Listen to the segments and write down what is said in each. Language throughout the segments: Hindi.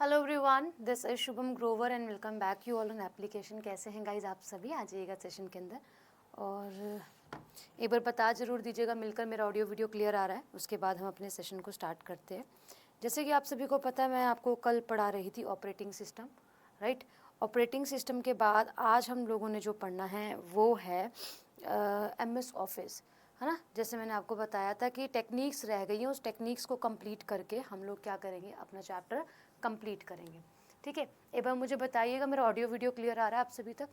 Hello everyone, this is Shubham Grover and welcome back you all on application. कैसे हैं गाइज आप सभी? आ जाइएगा सेशन के अंदर और एक बार बता ज़रूर दीजिएगा मिलकर मेरा ऑडियो वीडियो क्लियर आ रहा है। उसके बाद हम अपने सेशन को स्टार्ट करते हैं। जैसे कि आप सभी को पता है, मैं आपको कल पढ़ा रही थी operating system, right. Operating system के बाद आज हम लोगों ने जो पढ़ना है वो है MS ऑफिस, है ना। जैसे मैंने आपको बताया था कि टेक्निक्स रह गई हैं, उस टेक्निक्स को कंप्लीट करके हम लोग क्या करेंगे, अपना चैप्टर कंप्लीट करेंगे। ठीक है, एक बार मुझे बताइएगा मेरा ऑडियो वीडियो क्लियर आ रहा है आप सभी तक?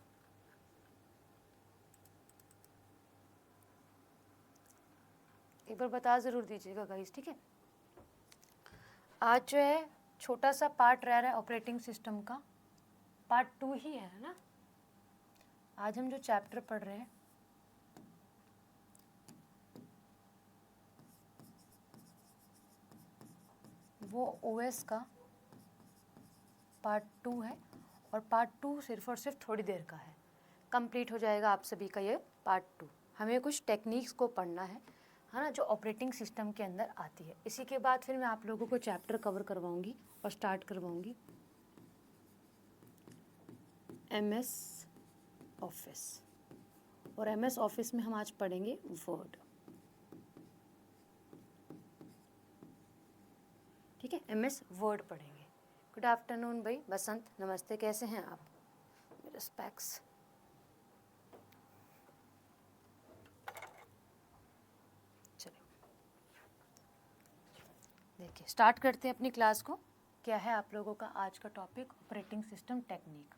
एक बार बता ज़रूर दीजिएगा गाइस, ठीक है। आज जो है छोटा सा पार्ट रह रहा है ऑपरेटिंग सिस्टम का, पार्ट 2 ही है ना। आज हम जो चैप्टर पढ़ रहे हैं वो OS का पार्ट 2 है और पार्ट 2 सिर्फ और सिर्फ थोड़ी देर का है, कंप्लीट हो जाएगा आप सभी का ये पार्ट 2। हमें कुछ टेक्निक्स को पढ़ना है ना, जो ऑपरेटिंग सिस्टम के अंदर आती है। इसी के बाद फिर मैं आप लोगों को चैप्टर कवर करवाऊंगी और स्टार्ट करवाऊंगी MS ऑफिस। और MS ऑफिस में हम आज पढ़ेंगे वर्ड, ठीक है। MS वर्ड पढ़ेंगे। गुड आफ्टरनून भाई बसंत, नमस्ते, कैसे हैं आप? मेरे स्पेक्स देखिए, स्टार्ट करते हैं अपनी क्लास को। क्या है आप लोगों का आज का टॉपिक? Operating system technique.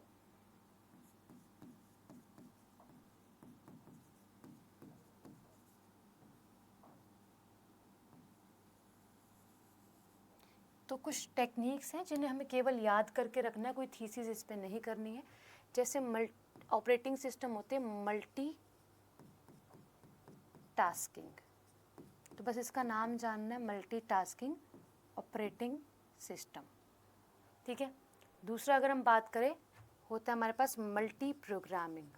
तो कुछ टेक्निक्स हैं जिन्हें हमें केवल याद करके रखना है, कोई थीसिस इस पे नहीं करनी है। जैसे ऑपरेटिंग सिस्टम होते हैं मल्टी टास्किंग, तो बस इसका नाम जानना है, मल्टी टास्किंग ऑपरेटिंग सिस्टम, ठीक है। दूसरा अगर हम बात करें, होता है हमारे पास मल्टी प्रोग्रामिंग।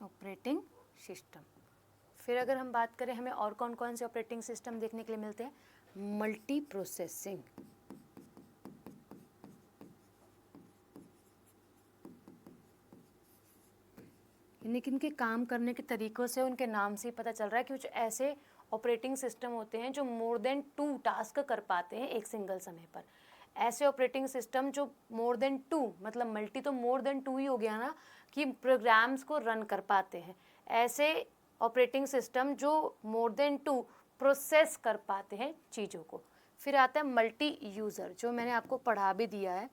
Operating system. फिर अगर हम बात करें, हमें और कौन कौन से ऑपरेटिंग सिस्टम देखने के लिए मिलते हैं? Multi processing. यानी कि इनके काम करने के तरीक़ों से, उनके नाम से पता चल रहा है कि कुछ ऐसे ऑपरेटिंग सिस्टम होते हैं जो मोर देन 2 टास्क कर पाते हैं एक सिंगल समय पर। ऐसे ऑपरेटिंग सिस्टम जो मोर देन 2, मतलब मल्टी तो मोर देन 2 ही हो गया ना, कि प्रोग्राम्स को रन कर पाते हैं। ऐसे ऑपरेटिंग सिस्टम जो मोर देन 2 प्रोसेस कर पाते हैं चीज़ों को। फिर आता है मल्टी यूज़र, जो मैंने आपको पढ़ा भी दिया है।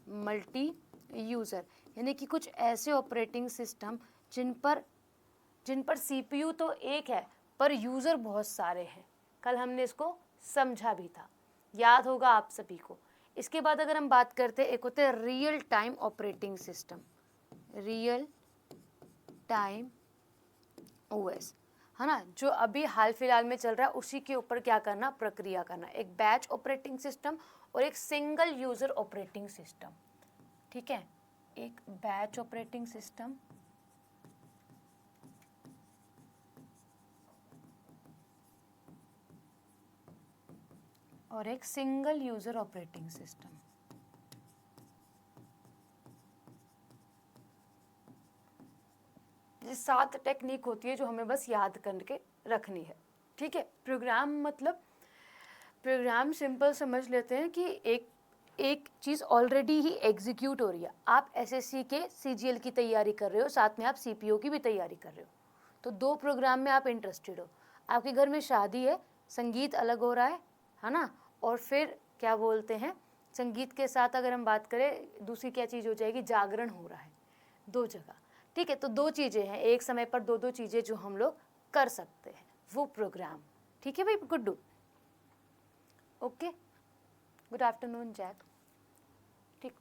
मल्टी यूज़र यानी कि कुछ ऐसे ऑपरेटिंग सिस्टम जिन पर CPU तो एक है पर यूज़र बहुत सारे हैं। कल हमने इसको समझा भी था, याद होगा आप सभी को। इसके बाद अगर हम बात करते हैं, एक होते हैं real time operating system, real time OS, है ना, जो अभी हाल फिलहाल में चल रहा है, उसी के ऊपर क्या करना, प्रक्रिया करना। एक बैच ऑपरेटिंग सिस्टम और एक सिंगल यूज़र ऑपरेटिंग सिस्टम, ठीक है। एक बैच ऑपरेटिंग सिस्टम और एक सिंगल यूज़र ऑपरेटिंग सिस्टम। ये 7 टेक्निक होती है जो हमें बस याद करके रखनी है, ठीक है। प्रोग्राम मतलब, प्रोग्राम सिंपल समझ लेते हैं कि एक चीज़ ऑलरेडी ही एग्जीक्यूट हो रही है। आप SSC के CGL की तैयारी कर रहे हो, साथ में आप CPO की भी तैयारी कर रहे हो, तो 2 प्रोग्राम में आप इंटरेस्टेड हो। आपके घर में शादी है, संगीत अलग हो रहा है ना, और फिर क्या बोलते हैं, संगीत के साथ अगर हम बात करें, दूसरी क्या चीज़ हो जाएगी, जागरण हो रहा है 2 जगह, ठीक है। तो 2 चीज़ें हैं, एक समय पर 2 चीज़ें जो हम लोग कर सकते हैं, वो प्रोग्राम, ठीक है भाई Guddu? Okay, good afternoon Jack, ठीक।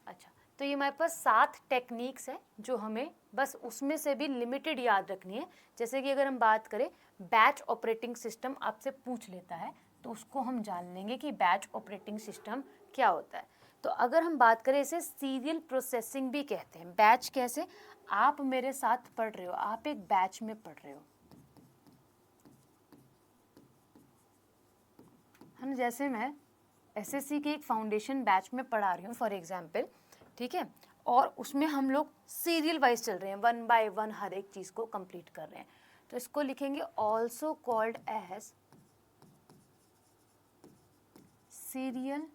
अच्छा, तो ये हमारे पास 7 टेक्निक्स हैं जो हमें बस उसमें से भी लिमिटेड याद रखनी है। जैसे कि अगर हम बात करें, बैच ऑपरेटिंग सिस्टम आपसे पूछ लेता है, तो उसको हम जान लेंगे कि बैच ऑपरेटिंग सिस्टम क्या होता है। तो अगर हम बात करें, इसे सीरियल प्रोसेसिंग भी कहते हैं। बैच कैसे? आप मेरे साथ पढ़ रहे हो, आप एक बैच में पढ़ रहे हो, है ना। जैसे मैं एसएससी के एक फाउंडेशन बैच में पढ़ा रही हूँ फॉर एग्जाम्पल, ठीक है, और उसमें हम लोग सीरियल वाइज चल रहे हैं, 1 बाय 1 हर एक चीज़ को कंप्लीट कर रहे हैं। तो इसको लिखेंगे also called as serial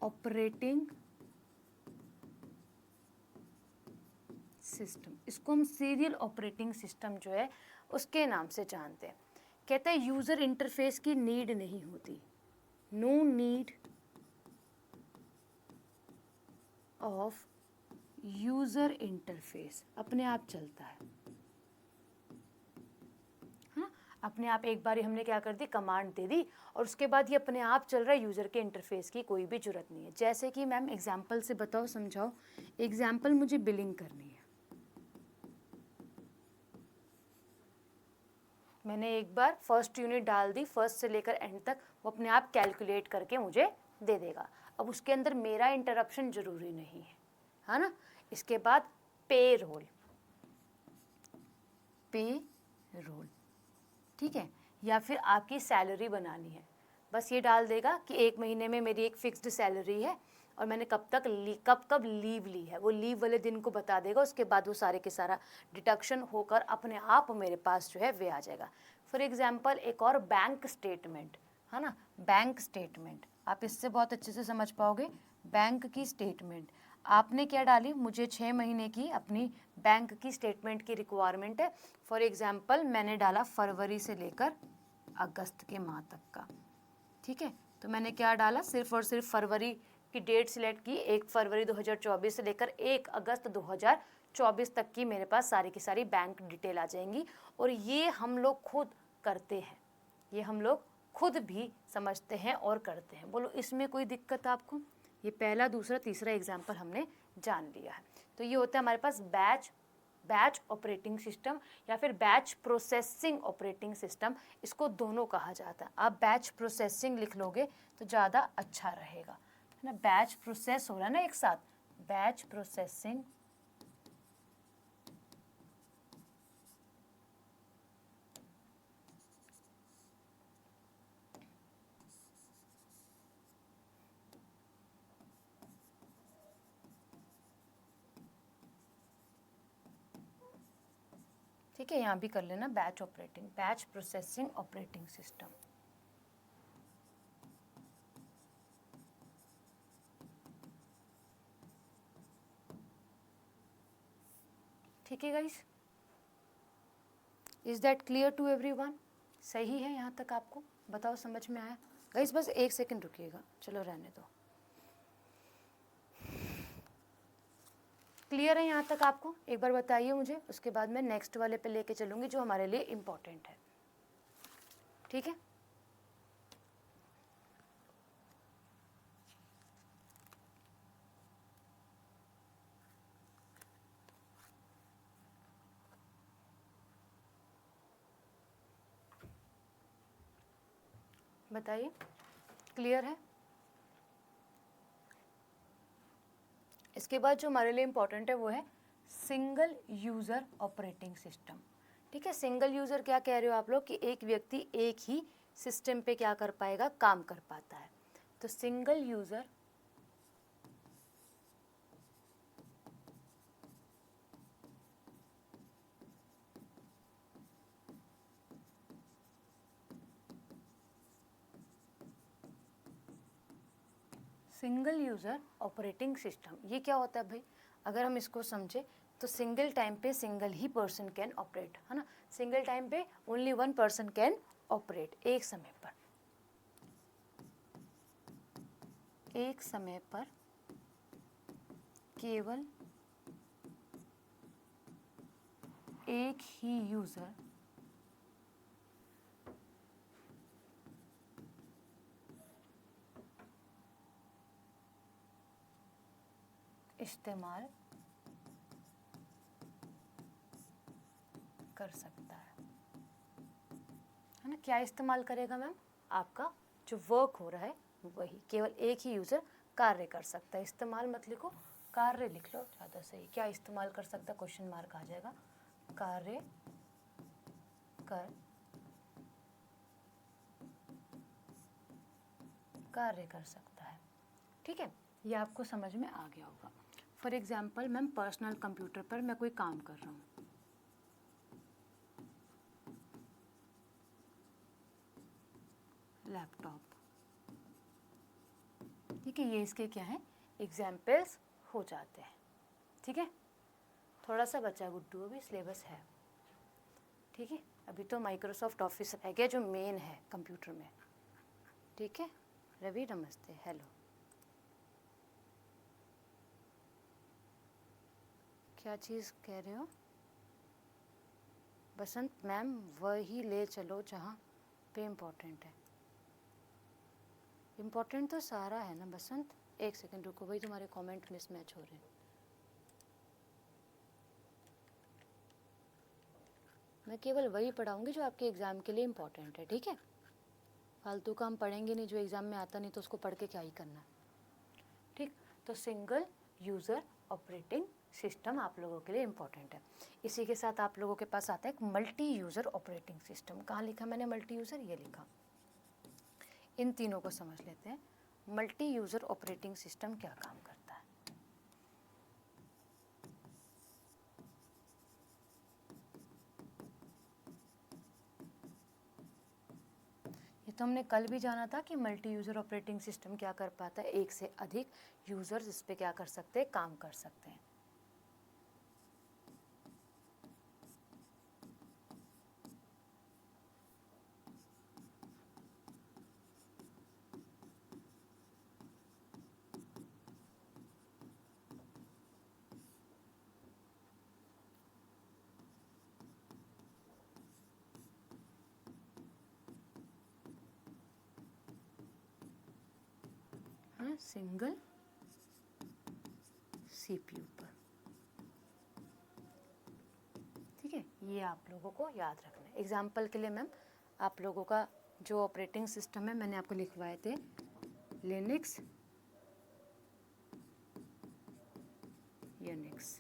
operating system. इसको हम सीरियल ऑपरेटिंग सिस्टम जो है उसके नाम से जानते हैं। कहते हैं यूज़र इंटरफेस की नीड नहीं होती, no need of user interface, अपने आप चलता है, हाँ, अपने आप। एक बार हमने क्या कर दी, कमांड दे दी और उसके बाद ये अपने आप चल रहा है, यूज़र के इंटरफेस की कोई भी जरूरत नहीं है। जैसे कि मैम एग्जाम्पल से बताओ, समझाओ। एग्जाम्पल, मुझे बिलिंग करनी है, मैंने एक बार फर्स्ट यूनिट डाल दी, फर्स्ट से लेकर एंड तक वो अपने आप कैलकुलेट करके मुझे दे देगा। अब उसके अंदर मेरा इंटरप्शन जरूरी नहीं है ना। इसके बाद पे रोल, ठीक है, या फिर आपकी सैलरी बनानी है, बस ये डाल देगा कि एक महीने में मेरी एक फिक्स्ड सैलरी है और मैंने कब तक कब लीव ली है, वो लीव वाले दिन को बता देगा। उसके बाद वो सारे के सारा डिडक्शन होकर अपने आप मेरे पास जो है वे आ जाएगा। फॉर एग्जांपल एक और बैंक स्टेटमेंट, है ना, बैंक स्टेटमेंट आप इससे बहुत अच्छे से समझ पाओगे। बैंक की स्टेटमेंट आपने क्या डाली, मुझे 6 महीने की अपनी बैंक की स्टेटमेंट की रिक्वायरमेंट है। फॉर एग्जांपल मैंने डाला फरवरी से लेकर अगस्त के माह तक का, ठीक है। तो मैंने क्या डाला, सिर्फ और सिर्फ फरवरी की डेट सिलेक्ट की, 1 फरवरी 2024 से लेकर 1 अगस्त 2024 तक की मेरे पास सारी की सारी बैंक डिटेल आ जाएंगी। और ये हम लोग खुद करते हैं, ये हम लोग खुद भी समझते हैं और करते हैं। बोलो इसमें कोई दिक्कत आपको? ये पहला, दूसरा, तीसरा एग्जाम्पल हमने जान लिया है। तो ये होता है हमारे पास बैच ऑपरेटिंग सिस्टम या फिर बैच प्रोसेसिंग ऑपरेटिंग सिस्टम, इसको दोनों कहा जाता है। आप बैच प्रोसेसिंग लिख लोगे तो ज़्यादा अच्छा रहेगा, है ना। बैच प्रोसेस हो रहा है ना एक साथ, बैच प्रोसेसिंग ठीक है, यहाँ भी कर लेना बैच प्रोसेसिंग ऑपरेटिंग सिस्टम। ठीक है guys, is that clear to everyone? सही है यहाँ तक आपको? बताओ समझ में आया? गाइस बस 1 सेकंड रुकिएगा, चलो रहने दो। क्लियर है यहाँ तक आपको? एक बार बताइए मुझे, उसके बाद मैं नेक्स्ट वाले पे लेके चलूँगी जो हमारे लिए इम्पोर्टेंट है, ठीक है। बताइए, क्लियर है? इसके बाद जो हमारे लिए इम्पोर्टेंट है वो है सिंगल यूज़र ऑपरेटिंग सिस्टम, ठीक है। सिंगल यूज़र क्या कह रहे हो आप लोग, कि एक व्यक्ति एक ही सिस्टम पे क्या कर पाएगा, काम कर पाता है। तो single user single user operating system, ये क्या होता है भाई? अगर हम इसको समझे तो सिंगल टाइम पे single he person can operate, है ना। सिंगल टाइम पे ओनली 1 पर्सन कैन ऑपरेट, एक समय पर केवल एक ही यूज़र इस्तेमाल कर सकता है ना। क्या इस्तेमाल करेगा मैम? आपका जो वर्क हो रहा है वही, केवल एक ही यूज़र कार्य कर सकता है। इस्तेमाल मत लिखो, कार्य लिख लो ज़्यादा सही। क्या इस्तेमाल कर सकता, क्वेश्चन मार्क आ जाएगा। कार्य कर सकता है। ठीक है, ये आपको समझ में आ गया होगा। For example ma'am personal computer पर मैं कोई काम कर रहा हूँ, लैपटॉप, ठीक है, ये इसके क्या है एग्जाम्पल्स हो जाते हैं। ठीक है, थोड़ा सा बचा गुड्डू, अभी सिलेबस है। ठीक है, अभी तो माइक्रोसॉफ्ट ऑफिस रह गया जो मेन है कंप्यूटर में। ठीक है, रवि नमस्ते, हेलो। क्या चीज़ कह रहे हो बसंत मैम? वही ले चलो जहाँ पे इम्पोर्टेंट है। इम्पोर्टेंट तो सारा है ना बसंत। एक सेकंड रुको भाई, तुम्हारे कमेंट मिसमैच हो रहे हैं। मैं केवल वही पढ़ाऊंगी जो आपके एग्ज़ाम के लिए इम्पोर्टेंट है। ठीक है, फालतू का हम पढ़ेंगे नहीं, जो एग्ज़ाम में आता नहीं तो उसको पढ़ के क्या ही करना। ठीक, तो सिंगल यूज़र ऑपरेटिंग सिस्टम आप लोगों के लिए इम्पोर्टेंट है। इसी के साथ आप लोगों के पास आता है एक मल्टी यूज़र ऑपरेटिंग सिस्टम। कहाँ लिखा मैंने मल्टी यूज़र? ये लिखा। इन तीनों को समझ लेते हैं। मल्टी यूज़र ऑपरेटिंग सिस्टम क्या काम करता है? ये तो हमने कल भी जाना था कि मल्टी यूज़र ऑपरेटिंग सिस्टम क्या कर पाता है, एक से अधिक यूज़र्स इस पे क्या कर सकते हैं, काम कर सकते हैं। हाँ, सिंगल सीपीयू पर। ठीक है, ये आप लोगों को याद रखना है। एग्जाम्पल के लिए मैम आप लोगों का जो ऑपरेटिंग सिस्टम है मैंने आपको लिखवाए थे लिनक्स, यूनिक्स।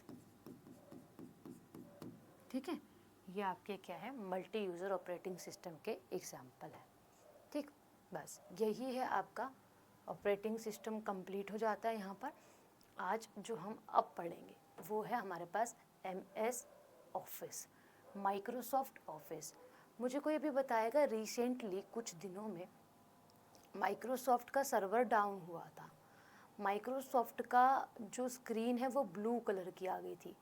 ठीक है, ये आपके क्या है मल्टी यूज़र ऑपरेटिंग सिस्टम के एग्जाम्पल है। ठीक, बस यही है आपका ऑपरेटिंग सिस्टम कंप्लीट हो जाता है यहाँ पर। आज जो हम अब पढ़ेंगे वो है हमारे पास MS ऑफिस, माइक्रोसॉफ्ट ऑफिस। मुझे कोई अभी बताएगा रिसेंटली कुछ दिनों में माइक्रोसॉफ्ट का सर्वर डाउन हुआ था। माइक्रोसॉफ्ट का जो स्क्रीन है वो ब्लू कलर की आ गई थी,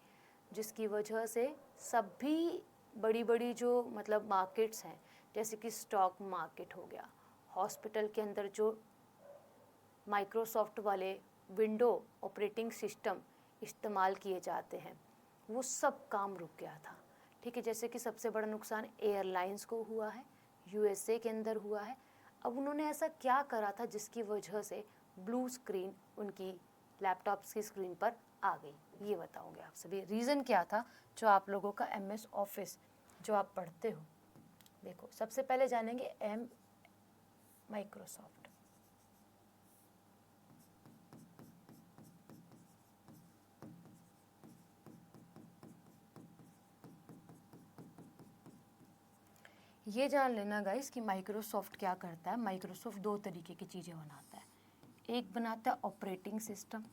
जिसकी वजह से सभी बड़ी बड़ी जो मतलब मार्केट्स हैं जैसे कि स्टॉक मार्केट हो गया, हॉस्पिटल के अंदर जो माइक्रोसॉफ्ट वाले विंडो ऑपरेटिंग सिस्टम इस्तेमाल किए जाते हैं वो सब काम रुक गया था। ठीक है, जैसे कि सबसे बड़ा नुकसान एयरलाइंस को हुआ है, USA के अंदर हुआ है। अब उन्होंने ऐसा क्या करा था जिसकी वजह से ब्लू स्क्रीन उनकी लैपटॉप्स की स्क्रीन पर आ गई, ये बताओगे आप सभी। रीज़न क्या था जो आप लोगों का MS ऑफिस जो आप पढ़ते हो। देखो सबसे पहले जानेंगे माइक्रोसॉफ्ट। ये जान लेना गाइस कि माइक्रोसॉफ्ट क्या करता है। माइक्रोसॉफ्ट दो तरीके की चीज़ें बनाता है, एक बनाता है ऑपरेटिंग सिस्टम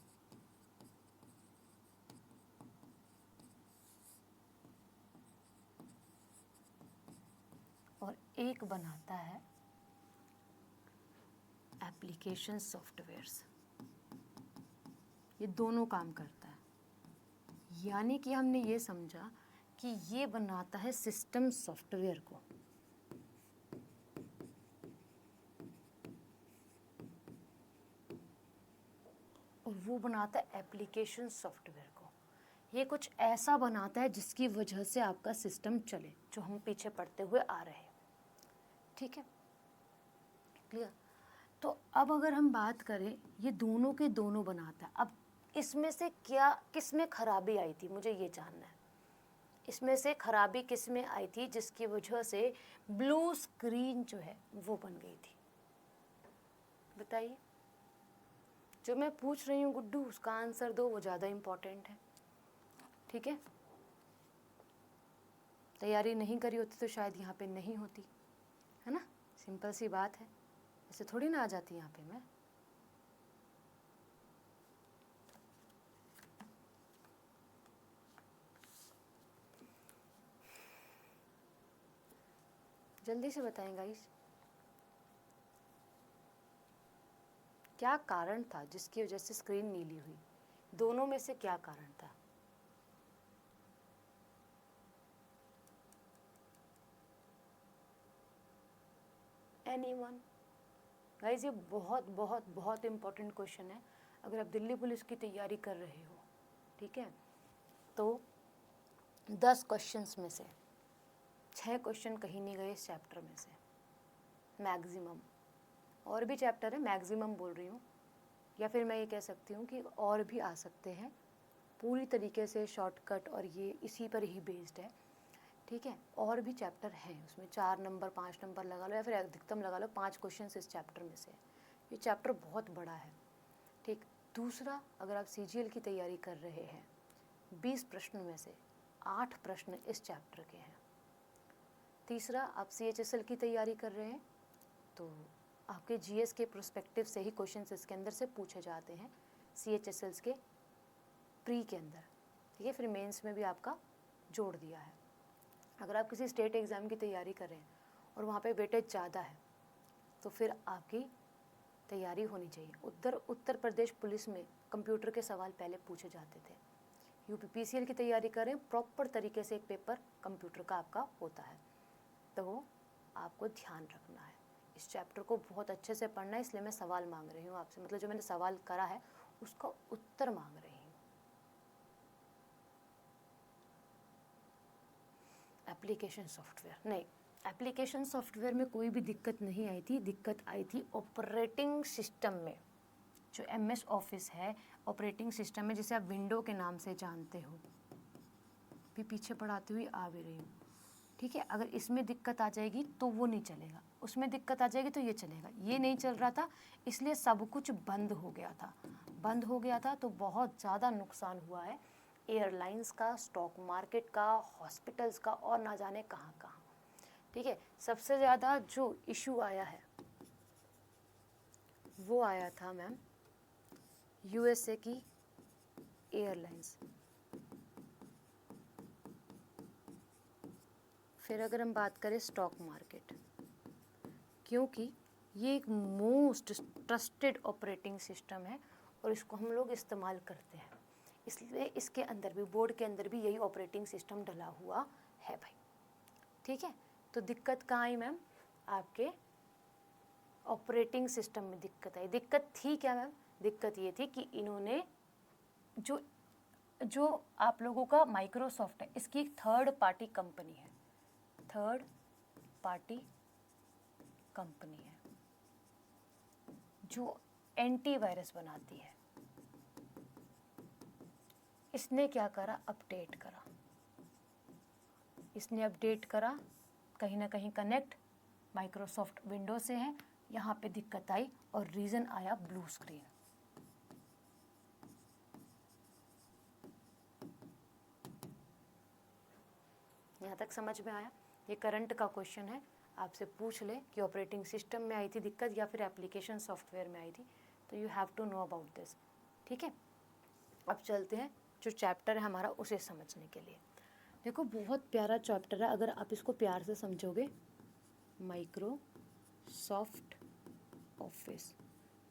और एक बनाता है एप्लीकेशन सॉफ्टवेयर्स। ये दोनों काम करता है, यानी कि हमने ये समझा कि ये बनाता है सिस्टम सॉफ्टवेयर को और वो बनाता है एप्लीकेशन सॉफ्टवेयर को। ये कुछ ऐसा बनाता है जिसकी वजह से आपका सिस्टम चले, जो हम पीछे पढ़ते हुए आ रहे हैं। ठीक है, क्लियर? तो अब अगर हम बात करें ये दोनों के दोनों बनाता है, अब इसमें से क्या किस में खराबी आई थी मुझे ये जानना है। इसमें से खराबी किस में आई थी जिसकी वजह से ब्लू स्क्रीन जो है वो बन गई थी, बताइए। जो मैं पूछ रही हूँ गुड्डू उसका आंसर दो, वो ज़्यादा इम्पोर्टेंट है। ठीक है, तैयारी नहीं करी होती तो शायद यहाँ पे नहीं होती, है ना, सिंपल सी बात है, ऐसे थोड़ी ना आ जाती यहाँ पे मैं। जल्दी से बताएं गाइस, क्या कारण था जिसकी वजह से स्क्रीन नीली हुई? दोनों में से क्या कारण था? एनीवन? गाइस ये बहुत बहुत बहुत इम्पोर्टेंट क्वेश्चन है। अगर आप दिल्ली पुलिस की तैयारी कर रहे हो, ठीक है, तो 10 क्वेश्चंस में से 6 क्वेश्चन कहीं नहीं गए इस चैप्टर में से, मैक्सिमम। और भी चैप्टर है, मैक्सिमम बोल रही हूँ, या फिर मैं ये कह सकती हूँ कि और भी आ सकते हैं, पूरी तरीके से शॉर्टकट और ये इसी पर ही बेस्ड है। ठीक है, और भी चैप्टर हैं उसमें, 4 नंबर 5 नंबर लगा लो, या फिर अधिकतम लगा लो 5 क्वेश्चन इस चैप्टर में से। ये चैप्टर बहुत बड़ा है। ठीक, दूसरा, अगर आप CGL की तैयारी कर रहे हैं, 20 प्रश्न में से 8 प्रश्न इस चैप्टर के हैं। तीसरा, आप CHSL की तैयारी कर रहे हैं तो आपके GS के प्रोस्पेक्टिव से ही क्वेश्चन इसके अंदर से पूछे जाते हैं, CHSL के प्री के अंदर। ठीक है, फिर मेंस में भी आपका जोड़ दिया है। अगर आप किसी स्टेट एग्ज़ाम की तैयारी कर रहे हैं और वहाँ पे वेटेज ज़्यादा है तो फिर आपकी तैयारी होनी चाहिए। उत्तर प्रदेश पुलिस में कंप्यूटर के सवाल पहले पूछे जाते थे। UPPCL की तैयारी करें, प्रॉपर तरीके से एक पेपर कंप्यूटर का आपका होता है, तो आपको ध्यान रखना है। इस चैप्टर को बहुत अच्छे से पढ़ना है, इसलिए मैं सवाल मांग रही हूँ आपसे, मतलब जो मैंने सवाल करा है उसका उत्तर मांग रही हूँ। एप्लीकेशन सॉफ्टवेयर नहीं, एप्लीकेशन सॉफ्टवेयर में कोई भी दिक्कत नहीं आई थी। दिक्कत आई थी ऑपरेटिंग सिस्टम में। जो MS ऑफिस है, ऑपरेटिंग सिस्टम में, जिसे आप विंडो के नाम से जानते हो, भी पीछे पढ़ाती हुई आ भी रही हूँ। ठीक है, अगर इसमें दिक्कत आ जाएगी तो वो नहीं चलेगा, उसमें दिक्कत आ जाएगी तो ये चलेगा। ये नहीं चल रहा था, इसलिए सब कुछ बंद हो गया था। बंद हो गया था तो बहुत ज़्यादा नुकसान हुआ है, एयरलाइंस का, स्टॉक मार्केट का, हॉस्पिटल्स का, और ना जाने कहाँ कहाँ। ठीक है, सबसे ज़्यादा जो इशू आया है वो आया था मैम USA की एयरलाइंस। फिर अगर हम बात करें स्टॉक मार्केट, क्योंकि ये एक मोस्ट ट्रस्टेड ऑपरेटिंग सिस्टम है और इसको हम लोग इस्तेमाल करते हैं, इसलिए इसके अंदर भी, बोर्ड के अंदर भी यही ऑपरेटिंग सिस्टम डला हुआ है भाई। ठीक है, तो दिक्कत कहाँ आई मैम? आपके ऑपरेटिंग सिस्टम में दिक्कत आई। दिक्कत थी क्या मैम? दिक्कत ये थी कि इन्होंने जो आप लोगों का माइक्रोसॉफ्ट है, इसकी एक थर्ड पार्टी कंपनी है, थर्ड पार्टी कंपनी है जो एंटीवायरस बनाती है। इसने क्या करा? अपडेट करा। इसने अपडेट करा, कहीं ना कहीं कनेक्ट माइक्रोसॉफ्ट विंडो से है, यहाँ पे दिक्कत आई और रीज़न आया ब्लू स्क्रीन। यहाँ तक समझ में आया? ये करंट का क्वेश्चन है, आपसे पूछ ले कि ऑपरेटिंग सिस्टम में आई थी दिक्कत या फिर एप्लीकेशन सॉफ्टवेयर में आई थी, तो you have to know about this. ठीक है, अब चलते हैं जो चैप्टर है हमारा उसे समझने के लिए। देखो बहुत प्यारा चैप्टर है, अगर आप इसको प्यार से समझोगे, माइक्रोसॉफ्ट ऑफिस।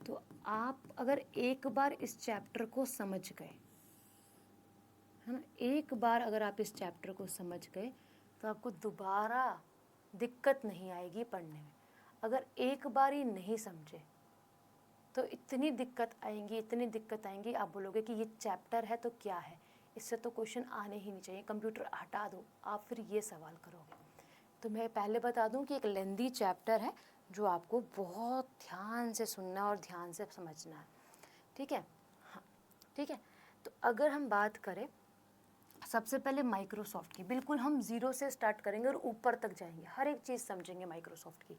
तो आप अगर एक बार इस चैप्टर को समझ गए, है ना, एक बार अगर आप इस चैप्टर को समझ गए तो आपको दोबारा दिक्कत नहीं आएगी पढ़ने में। अगर एक बार ही नहीं समझे तो इतनी दिक्कत आएंगी, इतनी दिक्कत आएंगी, आप बोलोगे कि ये चैप्टर है तो क्या है, इससे तो क्वेश्चन आने ही नहीं चाहिए, कंप्यूटर हटा दो, आप फिर ये सवाल करोगे। तो मैं पहले बता दूं कि एक लेंदी चैप्टर है जो आपको बहुत ध्यान से सुनना और ध्यान से समझना है। ठीक है, हाँ ठीक है। तो अगर हम बात करें सबसे पहले माइक्रोसॉफ्ट की, बिल्कुल हम ज़ीरो से स्टार्ट करेंगे और ऊपर तक जाएंगे, हर एक चीज़ समझेंगे माइक्रोसॉफ्ट की।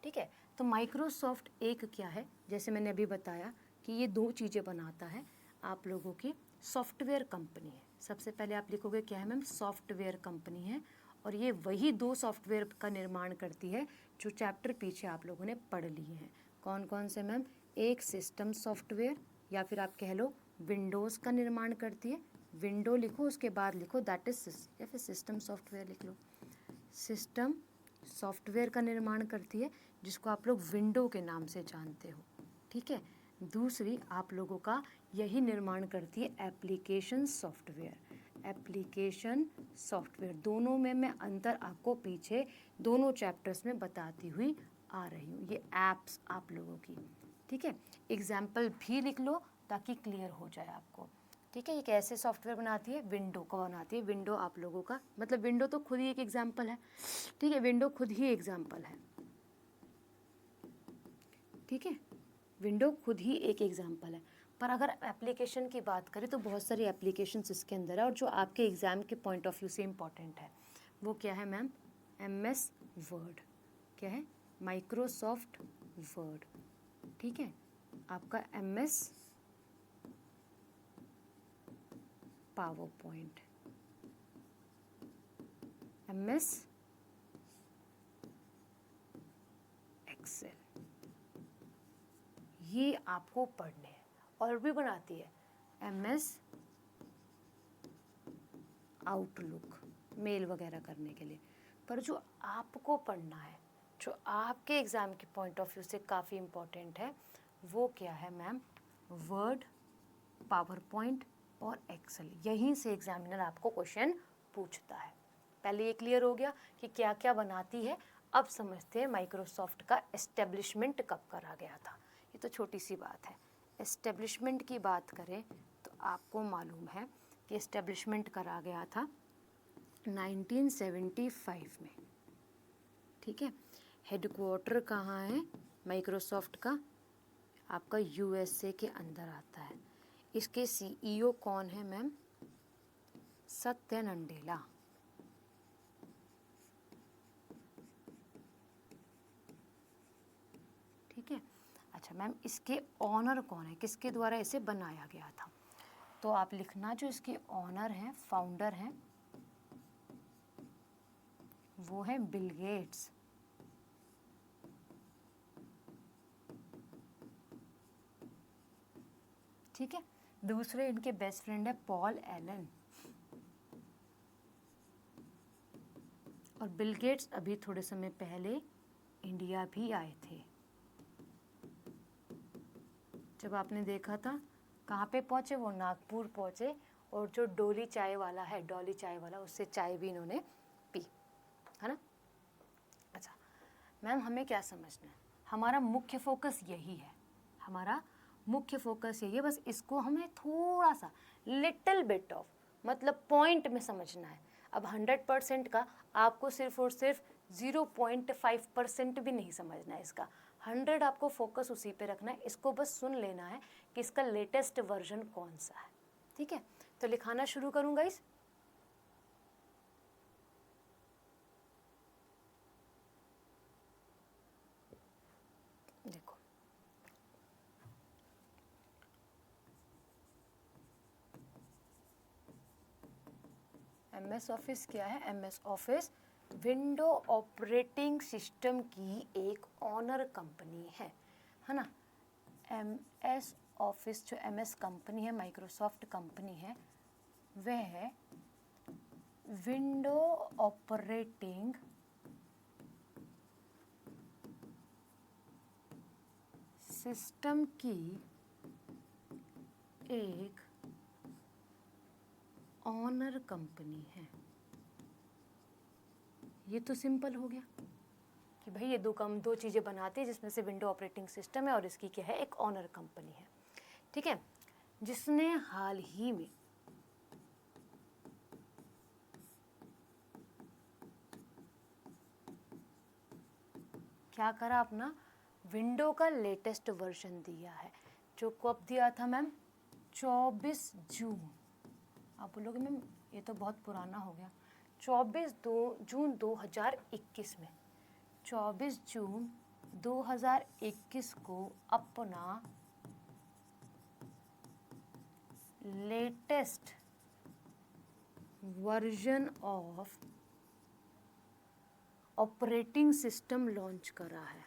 ठीक है, तो माइक्रोसॉफ्ट एक क्या है, जैसे मैंने अभी बताया कि ये दो चीज़ें बनाता है आप लोगों की सॉफ्टवेयर कंपनी है। सबसे पहले आप लिखोगे क्या है मैम, सॉफ्टवेयर कंपनी है, और ये वही दो सॉफ्टवेयर का निर्माण करती है जो चैप्टर पीछे आप लोगों ने पढ़ लिए हैं। कौन कौन से मैम, एक सिस्टम सॉफ्टवेयर, या फिर आप कह लो विंडोज़ का निर्माण करती है, विंडो लिखो उसके बाद लिखो दैट इज, या फिर सिस्टम सॉफ्टवेयर लिख लो, सिस्टम सॉफ्टवेयर का निर्माण करती है जिसको आप लोग विंडो के नाम से जानते हो, ठीक है। दूसरी आप लोगों का यही निर्माण करती है एप्लीकेशन सॉफ्टवेयर, एप्लीकेशन सॉफ्टवेयर। दोनों में मैं अंतर आपको पीछे दोनों चैप्टर्स में बताती हुई आ रही हूँ, ये एप्स आप लोगों की, ठीक है। एग्जाम्पल भी लिख लो ताकि क्लियर हो जाए आपको, ठीक है। ये कैसे सॉफ्टवेयर बनाती है, विंडो को बनाती है। विंडो आप लोगों का मतलब विंडो तो खुद ही एक एग्जाम्पल है, ठीक है, विंडो खुद ही एग्जाम्पल है, ठीक है, विंडो खुद ही एक एग्जाम्पल है। पर अगर एप्लीकेशन की बात करें तो बहुत सारी एप्लीकेशंस इसके अंदर है, और जो आपके एग्ज़ाम के पॉइंट ऑफ व्यू से इम्पॉर्टेंट है वो क्या है मैम, MS वर्ड, क्या है, माइक्रोसॉफ्ट वर्ड, ठीक है, आपका MS power point, MS excel, ये आपको पढ़ने हैं। और भी बनाती है MS आउटलुक, मेल वगैरह करने के लिए। पर जो आपको पढ़ना है, जो आपके एग्ज़ाम के पॉइंट ऑफ व्यू से काफ़ी इम्पोर्टेंट है, वो क्या है मैम, वर्ड, पावर पॉइंट और एक्सेल। यहीं से एग्जामिनर आपको क्वेश्चन पूछता है। पहले ये क्लियर हो गया कि क्या क्या बनाती है। अब समझते हैं माइक्रोसॉफ्ट का एस्टेब्लिशमेंट कब करा गया था। ये तो छोटी सी बात है। एस्टेब्लिशमेंट की बात करें तो आपको मालूम है कि एस्टेब्लिशमेंट करा गया था 1975 में, ठीक है। हेडक्वार्टर कहाँ है माइक्रोसॉफ्ट का, आपका USA के अंदर आता है। इसके CEO कौन है मैम, सत्या नडेला, ठीक है। अच्छा मैम, इसके ऑनर कौन है, किसके द्वारा इसे बनाया गया था, तो आप लिखना जो इसके ऑनर हैं, फाउंडर हैं, वो है बिल गेट्स, ठीक है। दूसरे इनके बेस्ट फ्रेंड है पॉल एलन, और बिल गेट्स अभी थोड़े समय पहले इंडिया भी आए थे। जब आपने देखा था कहाँ पे पहुँचे, वो नागपुर पहुँचे, और जो डोली चाय वाला है, डॉली चाय वाला, उससे चाय भी इन्होंने पी, है ना। अच्छा मैम, हमें क्या समझना है, हमारा मुख्य फोकस यही है, हमारा मुख्य फोकस यही है, बस इसको हमें थोड़ा सा लिटिल बिट ऑफ मतलब पॉइंट में समझना है। अब 100% का आपको सिर्फ और सिर्फ 0.5% भी नहीं समझना है इसका, 100 आपको फोकस उसी पे रखना है। इसको बस सुन लेना है कि इसका लेटेस्ट वर्जन कौन सा है, ठीक है। तो लिखाना शुरू करूँगा इस, देखो MS ऑफिस क्या है, MS office window operating system की एक ऑनर कंपनी है ना। MS ऑफिस जो MS कंपनी है, माइक्रोसॉफ्ट कंपनी है, वह है विंडो ऑपरेटिंग सिस्टम की एक ऑनर कंपनी है। ये तो सिंपल हो गया कि भाई ये दो चीज़ें बनाती है, जिसमें से विंडो ऑपरेटिंग सिस्टम है और इसकी क्या है, एक ऑनर कंपनी है, ठीक है। जिसने हाल ही में क्या करा, अपना विंडो का लेटेस्ट वर्जन दिया है, जो कब दिया था मैम, 24 जून। आप बोलोगे मैम ये तो बहुत पुराना हो गया, 24 जून 2021 में, 24 जून 2021 को अपना latest version of operating system launch करा है।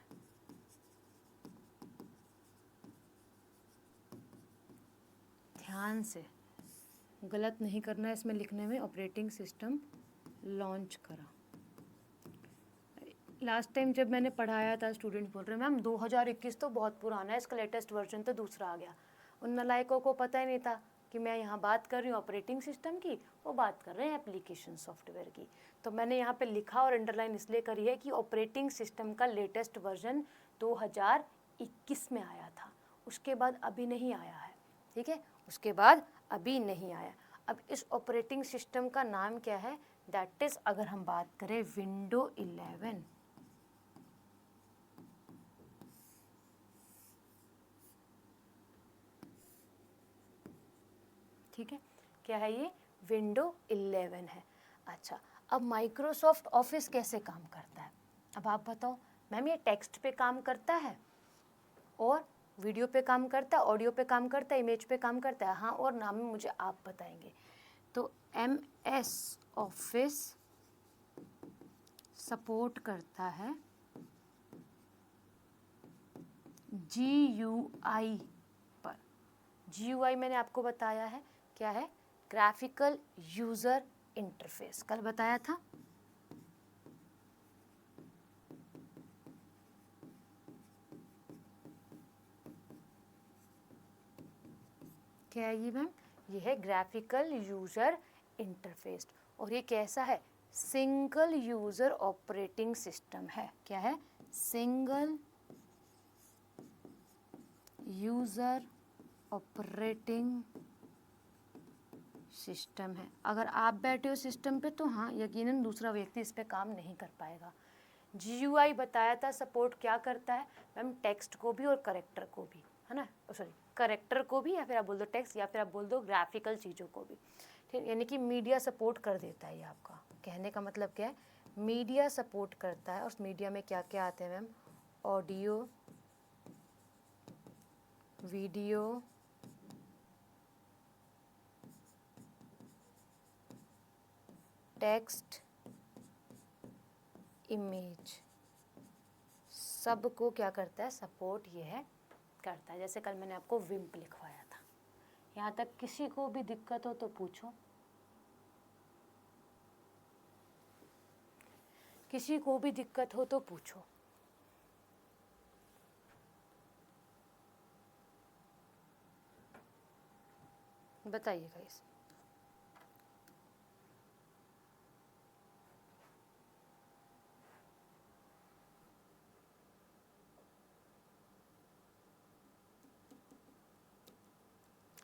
ध्यान से, गलत नहीं करना है इसमें लिखने में, ऑपरेटिंग सिस्टम लॉन्च करा। लास्ट टाइम जब मैंने पढ़ाया था स्टूडेंट बोल रहे हैं मैम 2021 तो बहुत पुराना है, इसका लेटेस्ट वर्जन तो दूसरा आ गया। उन नालायकों को पता ही नहीं था कि मैं यहाँ बात कर रही हूँ ऑपरेटिंग सिस्टम की, वो बात कर रहे हैं एप्लीकेशन सॉफ्टवेयर की। तो मैंने यहाँ पे लिखा और अंडरलाइन इसलिए करी है कि ऑपरेटिंग सिस्टम का लेटेस्ट वर्जन 2021 में आया था, उसके बाद अभी नहीं आया है। ठीक है, उसके बाद अभी नहीं आया। अब इस ऑपरेटिंग सिस्टम का नाम क्या है? दैट इज़, अगर हम बात करें विंडो 11। ठीक है, क्या है ये? विंडो 11 है। अच्छा, अब माइक्रोसॉफ्ट ऑफिस कैसे काम करता है? अब आप बताओ मैम, ये टेक्स्ट पे काम करता है और वीडियो पे काम करता है, ऑडियो पे काम करता है, इमेज पे काम करता है? हाँ और नाम में मुझे आप बताएंगे। तो MS ऑफिस सपोर्ट करता है GUI पर। GUI मैंने आपको बताया है क्या है? ग्राफिकल यूज़र इंटरफेस, कल बताया था। क्या है ये मैम? ये है ग्राफिकल यूज़र इंटरफेस। और ये कैसा है? सिंगल यूज़र ऑपरेटिंग सिस्टम है। क्या है? सिंगल यूज़र ऑपरेटिंग सिस्टम है। अगर आप बैठे हो सिस्टम पे तो हाँ यकीनन दूसरा व्यक्ति इस पे काम नहीं कर पाएगा। GUI बताया था सपोर्ट क्या करता है मैम? टेक्स्ट को भी और करेक्टर को भी, है ना? सॉरी, करेक्टर को भी, या फिर आप बोल दो टेक्स्ट, या फिर आप बोल दो ग्राफिकल चीज़ों को भी। ठीक, यानी कि मीडिया सपोर्ट कर देता है। ये आपका कहने का मतलब क्या है? मीडिया सपोर्ट करता है। और उस मीडिया में क्या क्या आते हैं ma'am? Audio, video, text, image, सब को क्या करता है? सपोर्ट ये है करता है। जैसे कल मैंने आपको विम्प लिखवाया था। यहाँ तक किसी को भी दिक्कत हो तो पूछो, किसी को भी दिक्कत हो तो पूछो। बताइएगा इस।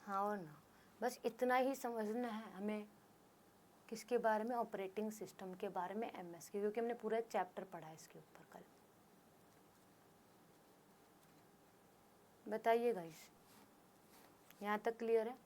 हाँ और ना, बस इतना ही समझना है हमें। किसके बारे में? ऑपरेटिंग सिस्टम के बारे में, MS के, क्योंकि हमने पूरा एक चैप्टर पढ़ा है इसके ऊपर कल। बताइए गाइस, यहाँ तक क्लियर है?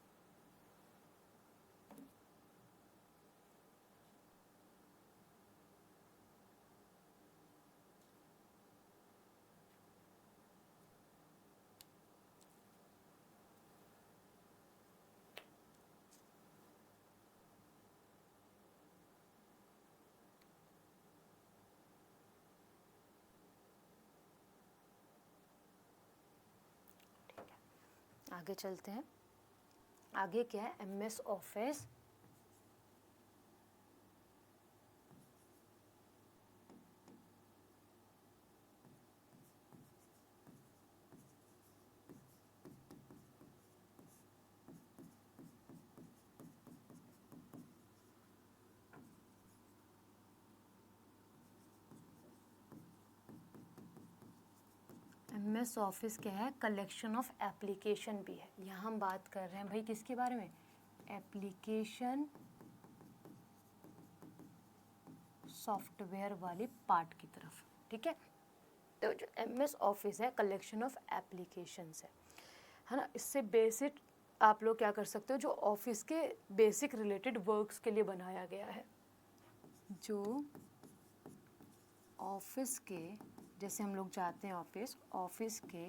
आगे चलते हैं। आगे क्या है? MS ऑफिस MS ऑफिस क्या है? कलेक्शन ऑफ एप्लीकेशन भी है। यहाँ हम बात कर रहे हैं भाई किसके बारे में? एप्लीकेशन सॉफ्टवेयर वाली पार्ट की तरफ। ठीक है, तो जो MS ऑफिस है कलेक्शन ऑफ एप्लीकेशंस है ना? इससे बेसिक आप लोग क्या कर सकते हो? जो ऑफिस के बेसिक रिलेटेड वर्क्स के लिए बनाया गया है, जो ऑफिस के, जैसे हम लोग जाते हैं ऑफिस के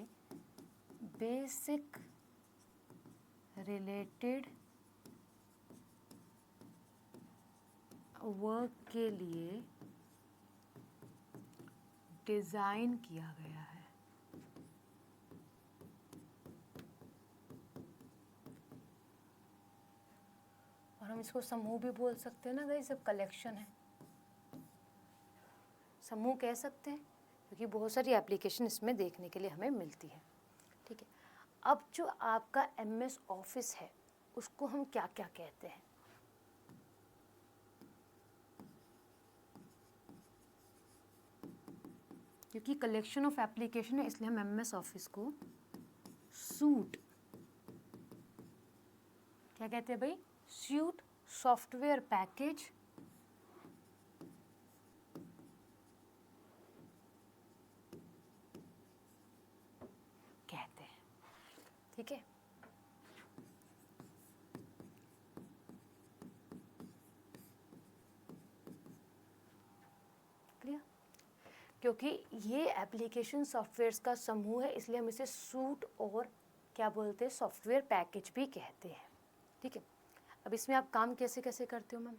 बेसिक रिलेटेड वर्क के लिए डिज़ाइन किया गया है। और हम इसको समूह भी बोल सकते हैं ना गाइस, सब कलेक्शन है, समूह कह सकते हैं, क्योंकि बहुत सारी एप्लीकेशन इसमें देखने के लिए हमें मिलती है। ठीक है, अब जो आपका MS ऑफिस है उसको हम क्या क्या कहते हैं? क्योंकि कलेक्शन ऑफ एप्लीकेशन है इसलिए हम MS ऑफिस को सूट क्या कहते हैं भाई? सूट सॉफ्टवेयर पैकेज कहते हैं। ठीक है, क्लियर? क्योंकि ये एप्लीकेशन सॉफ्टवेयर्स का समूह है इसलिए हम इसे सूट और क्या बोलते हैं, सॉफ्टवेयर पैकेज भी कहते हैं। ठीक है, अब इसमें आप काम कैसे कैसे करते हो मैम?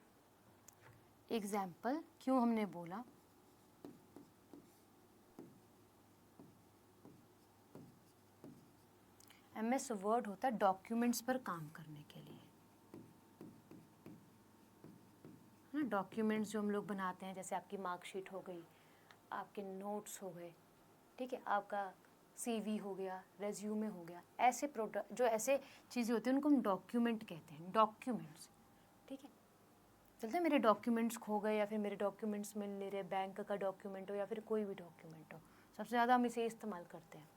एग्जाम्पल क्यों हमने बोला, MS वर्ड होता है डॉक्यूमेंट्स पर काम करने के लिए, है ना। डॉक्यूमेंट्स जो हम लोग बनाते हैं, जैसे आपकी मार्कशीट हो गई, आपके नोट्स हो गए, ठीक है, आपका CV हो गया, रेज्यूमे हो गया, ऐसे प्रोडक्ट जो ऐसे चीज़ें होती हैं उनको हम डॉक्यूमेंट कहते हैं, डॉक्यूमेंट्स। ठीक है, चलते हैं मेरे डॉक्यूमेंट्स खो गए या फिर मेरे डॉक्यूमेंट्स मिल नहीं रहे, बैंक का डॉक्यूमेंट हो या फिर कोई भी डॉक्यूमेंट हो, सबसे ज़्यादा हम इसे इस्तेमाल करते हैं।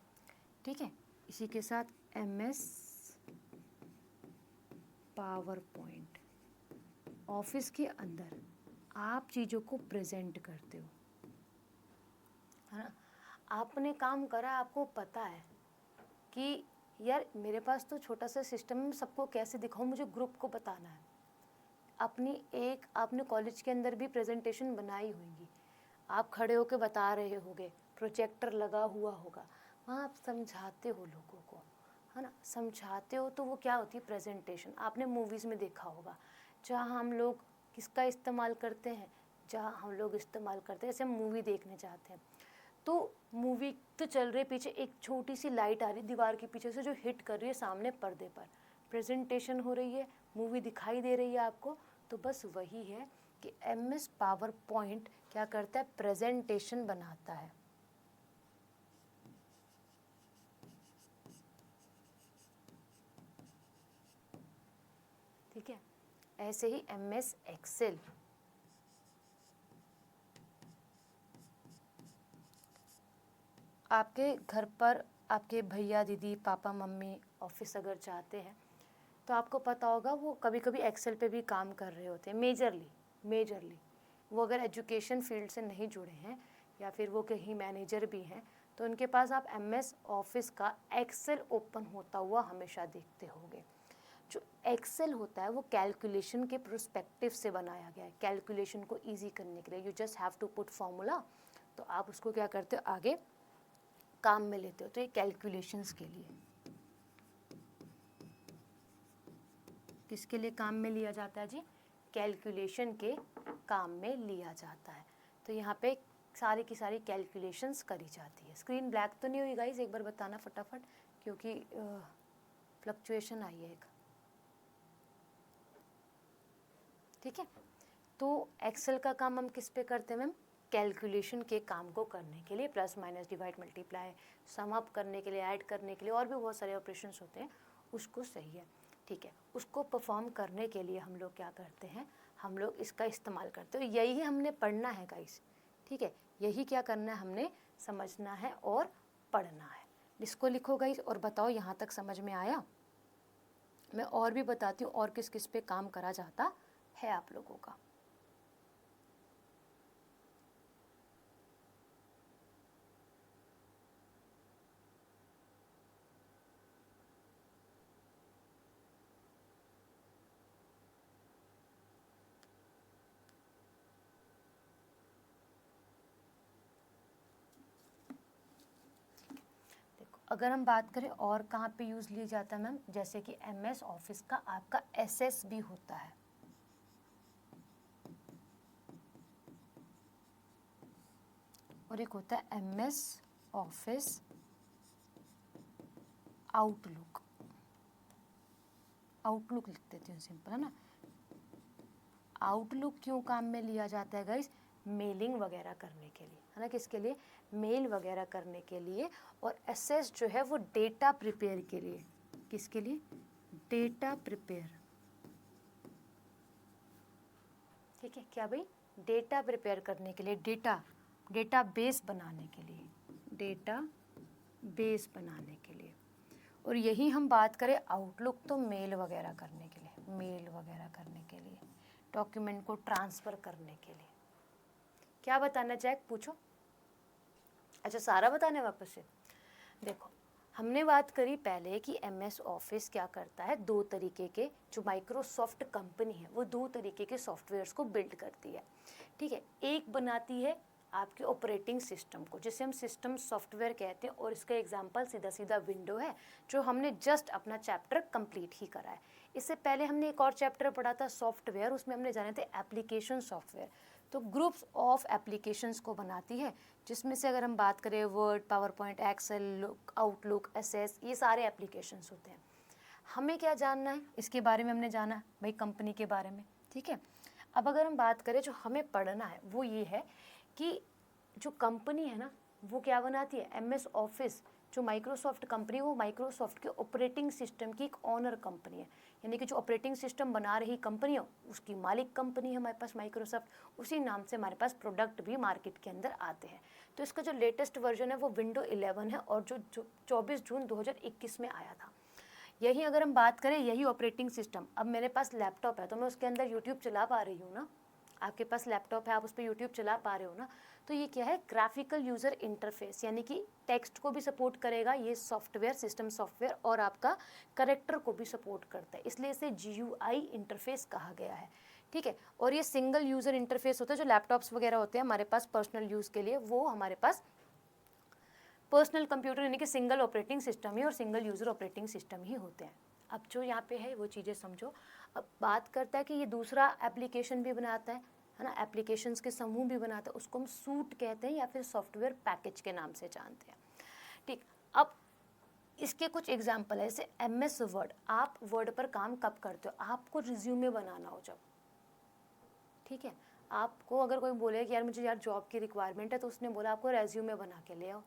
ठीक है, इसी के साथ MS पावर पॉइंट ऑफिस के अंदर आप चीज़ों को प्रेजेंट करते हो, है ना। आपने काम करा, आपको पता है कि यार मेरे पास तो छोटा सा सिस्टम है, सबको कैसे दिखाऊं, मुझे ग्रुप को बताना है। आपने कॉलेज के अंदर भी प्रेजेंटेशन बनाई होंगी, आप खड़े होकर बता रहे होगे, प्रोजेक्टर लगा हुआ होगा, वहाँ आप समझाते हो लोगों को, है ना। समझाते हो तो वो क्या होती है, प्रेजेंटेशन। आपने मूवीज़ में देखा होगा जहाँ हम लोग किसका इस्तेमाल करते हैं, जहाँ हम लोग इस्तेमाल करते हैं, जैसे हम मूवी देखने जाते हैं तो मूवी तो चल रही, पीछे एक छोटी सी लाइट आ रही दीवार के पीछे से जो हिट कर रही है सामने पर्दे पर, प्रेजेंटेशन हो रही है, मूवी दिखाई दे रही है आपको। तो बस वही है कि MS पावर पॉइंट क्या करता है, प्रेजेंटेशन बनाता है। ठीक है, ऐसे ही MS एक्सेल, आपके घर पर आपके भैया दीदी पापा मम्मी ऑफिस अगर जाते हैं तो आपको पता होगा वो कभी कभी एक्सेल पे भी काम कर रहे होते हैं, मेजरली वो अगर एजुकेशन फील्ड से नहीं जुड़े हैं या फिर वो कहीं मैनेजर भी हैं तो उनके पास आप MS ऑफिस का एक्सेल ओपन होता हुआ हमेशा देखते होंगे। जो एक्सेल होता है वो कैलकुलेशन के प्रोस्पेक्टिव से बनाया गया है, कैलकुलेशन को ईजी करने के लिए। You just have to put formula, तो आप उसको क्या करते हो, आगे काम में लेते हो। तो ये कैलकुलेशंस के लिए, किसके लिए काम में लिया जाता है जी, कैलकुलेशन के काम में लिया जाता है। तो यहाँ पे सारी की सारी कैलकुलेशंस करी जाती है। स्क्रीन ब्लैक तो नहीं हुई गाइस, एक बार बताना फटाफट, क्योंकि फ्लक्चुएशन आई है एक। ठीक है, तो एक्सेल का काम हम किस पे करते हैं मैम, कैलकुलेशन के काम को करने के लिए, plus minus divide multiply sum up करने के लिए, ऐड करने के लिए, और भी बहुत सारे ऑपरेशंस होते हैं, उसको सही है। ठीक है, उसको परफॉर्म करने के लिए हम लोग क्या करते हैं, हम लोग इसका इस्तेमाल करते हैं। यही हमने पढ़ना है गाइस, ठीक है, यही क्या करना है, हमने समझना है और पढ़ना है। इसको लिखो गाइस और बताओ यहाँ तक समझ में आया। मैं और भी बताती हूँ और किस किस पे काम करा जाता है आप लोगों का। अगर हम बात करें और कहाँ पे यूज़ लिया जाता है मैम, जैसे कि MS ऑफिस का आपका SS भी होता है, और एक होता है MS ऑफिस आउटलुक। आउटलुक लिख देती हूँ सिंपल, है ना। आउटलुक क्यों काम में लिया जाता है गाइस? मेलिंग वगैरह करने के लिए, है ना। किसके लिए? मेल वगैरह करने के लिए। और एसएस जो है वो डेटा प्रिपेयर के लिए। किसके लिए? Data prepare. ठीक है क्या भाई? डेटा प्रिपेयर करने के लिए, डेटा बेस बनाने के लिए, डेटा बेस बनाने के लिए। और यही हम बात करें आउटलुक तो मेल वगैरह करने के लिए, मेल वगैरह करने के लिए, डॉक्यूमेंट को ट्रांसफ़र करने के लिए। क्या बताना चाहे पूछो। अच्छा सारा बताने वापस से। देखो हमने बात करी पहले कि MS ऑफिस क्या करता है, दो तरीके के, जो माइक्रोसॉफ्ट कंपनी है वो दो तरीके के सॉफ्टवेयर्स को बिल्ड करती है। ठीक है, एक बनाती है आपके ऑपरेटिंग सिस्टम को, जिसे हम सिस्टम सॉफ्टवेयर कहते हैं। और इसका एग्जांपल सीधा सीधा विंडो है, जो हमने जस्ट अपना चैप्टर कंप्लीट ही करा है। इससे पहले हमने एक और चैप्टर पढ़ा था सॉफ्टवेयर, उसमें हमने जाने थे एप्लीकेशन सॉफ्टवेयर। तो ग्रुप्स ऑफ एप्लीकेशंस को बनाती है, जिसमें से अगर हम बात करें word, power point, excel, outlook, SS, ये सारे एप्लीकेशंस होते हैं। हमें क्या जानना है इसके बारे में? हमने जाना भाई कंपनी के बारे में। ठीक है, अब अगर हम बात करें जो हमें पढ़ना है वो ये है कि जो कंपनी है ना वो क्या बनाती है? MS ऑफिस जो माइक्रोसॉफ्ट कंपनी, वो माइक्रोसॉफ्ट के ऑपरेटिंग सिस्टम की एक ऑनर कंपनी है। यानी कि जो ऑपरेटिंग सिस्टम बना रही कंपनी है उसकी मालिक कंपनी है हमारे पास माइक्रोसॉफ्ट। उसी नाम से हमारे पास प्रोडक्ट भी मार्केट के अंदर आते हैं। तो इसका जो लेटेस्ट वर्जन है वो विंडो 11 है, और जो 24 जून 2021 में आया था। यही अगर हम बात करें, यही ऑपरेटिंग सिस्टम, अब मेरे पास लैपटॉप है तो मैं उसके अंदर यूट्यूब चला पा रही हूँ ना। आपके पास लैपटॉप है, आप उस पर यूट्यूब चला पा रहे हो ना। तो ये क्या है? ग्राफिकल यूज़र इंटरफेस, यानी कि टेक्स्ट को भी सपोर्ट करेगा ये सॉफ्टवेयर, सिस्टम सॉफ्टवेयर, और आपका करेक्टर को भी सपोर्ट करता है, इसलिए इसे GUI इंटरफेस कहा गया है। ठीक है, और ये सिंगल यूज़र इंटरफेस होता है। जो लैपटॉप्स वगैरह होते हैं हमारे पास पर्सनल यूज़ के लिए, वो हमारे पास पर्सनल कंप्यूटर यानी कि सिंगल ऑपरेटिंग सिस्टम ही और सिंगल यूज़र ऑपरेटिंग सिस्टम ही होते हैं। अब जो यहाँ पे है वो चीज़ें समझो। अब बात करता है कि ये दूसरा एप्लीकेशन भी बनाता है ना, एप्लीकेशंस के समूह भी बनाता है, उसको हम सूट कहते हैं या फिर सॉफ्टवेयर पैकेज के नाम से जानते हैं। ठीक, अब इसके कुछ एग्जाम्पल है, जैसे MS वर्ड। आप वर्ड पर काम कब करते हो? आपको रिज्यूमे बनाना हो जब। ठीक है, आपको अगर कोई बोले कि यार मुझे यार जॉब की रिक्वायरमेंट है, तो उसने बोला आपको रेज्यूमे बना के ले आओ।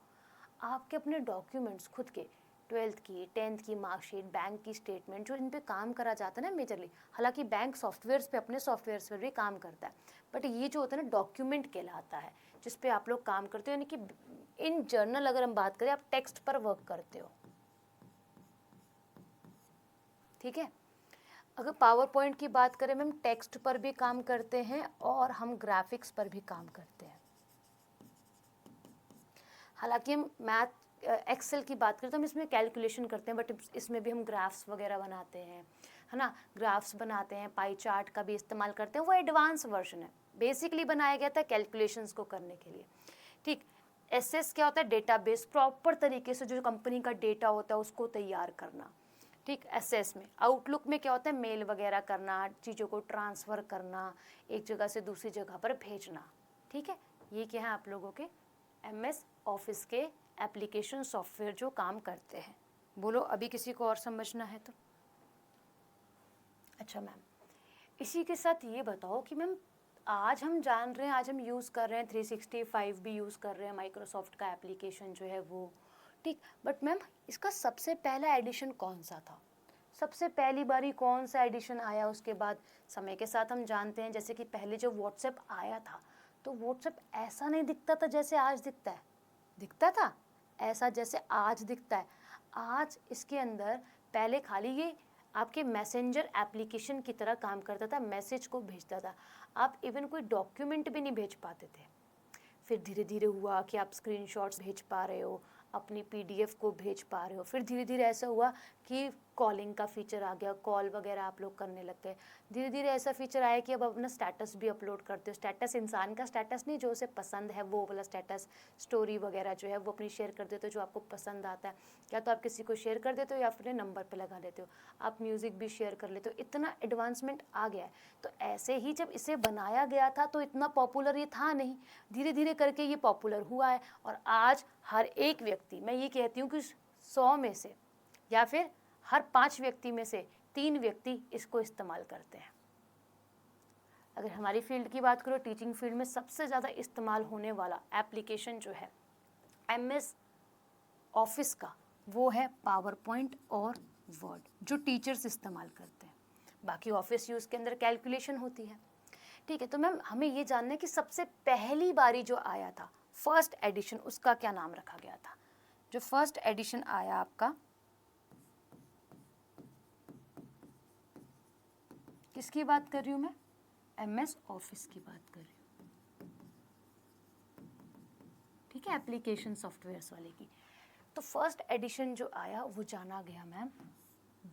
आपके अपने डॉक्यूमेंट्स खुद के, 12th की, 10th की मार्कशीट, बैंक की स्टेटमेंट, जो इन पे काम करा जाता है ना मेजरली, हालांकि बैंक सॉफ्टवेयर्स पे, अपने सॉफ्टवेयर्स पर भी काम करता है, बट ये जो होता है ना डॉक्यूमेंट कहलाता है, जिस पे आप लोग काम करते हो। यानी कि इन जर्नल अगर हम बात करें, आप टेक्स्ट पर वर्क करते हो। ठीक है, अगर पावर पॉइंट की बात करें, हम टेक्स्ट पर भी काम करते हैं और हम ग्राफिक्स पर भी काम करते हैं। हालांकि हम मैथ एक्सेल की बात करें तो हम इसमें कैलकुलेशन करते हैं, बट इसमें भी हम ग्राफ्स वगैरह बनाते हैं, है ना। ग्राफ्स बनाते हैं, पाई चार्ट का भी इस्तेमाल करते हैं। वो एडवांस वर्जन है, बेसिकली बनाया गया था कैलकुलेशंस को करने के लिए। ठीक, एसएस क्या होता है? डेटाबेस, प्रॉपर तरीके से जो कंपनी का डेटा होता है उसको तैयार करना। ठीक, एसएस में। आउटलुक में क्या होता है? मेल वगैरह करना, चीज़ों को ट्रांसफ़र करना, एक जगह से दूसरी जगह पर भेजना। ठीक है, ये क्या है आप लोगों के MS ऑफिस के एप्लीकेशन सॉफ्टवेयर जो काम करते हैं। बोलो अभी किसी को और समझना है तो। अच्छा मैम, इसी के साथ ये बताओ कि मैम आज हम जान रहे हैं, आज हम यूज़ कर रहे हैं 365 भी यूज़ कर रहे हैं, माइक्रोसॉफ्ट का एप्लीकेशन जो है वो। ठीक, बट मैम इसका सबसे पहला एडिशन कौन सा था? सबसे पहली बारी कौन सा एडिशन आया? उसके बाद समय के साथ हम जानते हैं, जैसे कि पहले जो व्हाट्सएप आया था, तो व्हाट्सएप ऐसा नहीं दिखता था जैसे आज दिखता है। दिखता था ऐसा जैसे आज दिखता है? आज इसके अंदर पहले खाली ये आपके मैसेंजर एप्लीकेशन की तरह काम करता था, मैसेज को भेजता था। आप इवन कोई डॉक्यूमेंट भी नहीं भेज पाते थे। फिर धीरे धीरे हुआ कि आप स्क्रीनशॉट्स भेज पा रहे हो, अपनी PDF को भेज पा रहे हो। फिर धीरे धीरे ऐसा हुआ कि कॉलिंग का फीचर आ गया, कॉल वगैरह आप लोग करने लग गए। धीरे धीरे ऐसा फीचर आया कि अब अपना स्टेटस भी अपलोड करते हो। स्टेटस इंसान का स्टेटस नहीं, जो उसे पसंद है वो वाला स्टेटस, स्टोरी वगैरह जो है वो अपनी शेयर कर देते हो जो आपको पसंद आता है। या तो आप किसी को शेयर कर देते हो या अपने नंबर पे लगा देते हो। आप म्यूज़िक भी शेयर कर लेते हो। इतना एडवांसमेंट आ गया है। तो ऐसे ही जब इसे बनाया गया था तो इतना पॉपुलर ये था नहीं, धीरे धीरे करके ये पॉपुलर हुआ है। और आज हर एक व्यक्ति, मैं ये कहती हूँ कि 100 में से या फिर हर 5 व्यक्ति में से 3 व्यक्ति इसको इस्तेमाल करते हैं। अगर हमारी फील्ड की बात करो, टीचिंग फील्ड में सबसे ज़्यादा इस्तेमाल होने वाला एप्लीकेशन जो है MS ऑफिस का, वो है पावर पॉइंट और वर्ड, जो टीचर्स इस्तेमाल करते हैं। बाकी ऑफिस यूज़ के अंदर कैलकुलेशन होती है। ठीक है, तो मैम हमें ये जानना है कि सबसे पहली बारी जो आया था, फर्स्ट एडिशन, उसका क्या नाम रखा गया था? जो फर्स्ट एडिशन आया आपका, किसकी बात कर रही हूँ मैं? MS ऑफिस की बात कर रही हूँ। ठीक है, एप्लीकेशन सॉफ्टवेयर्स वाले की। तो फर्स्ट एडिशन जो आया वो जाना गया मैम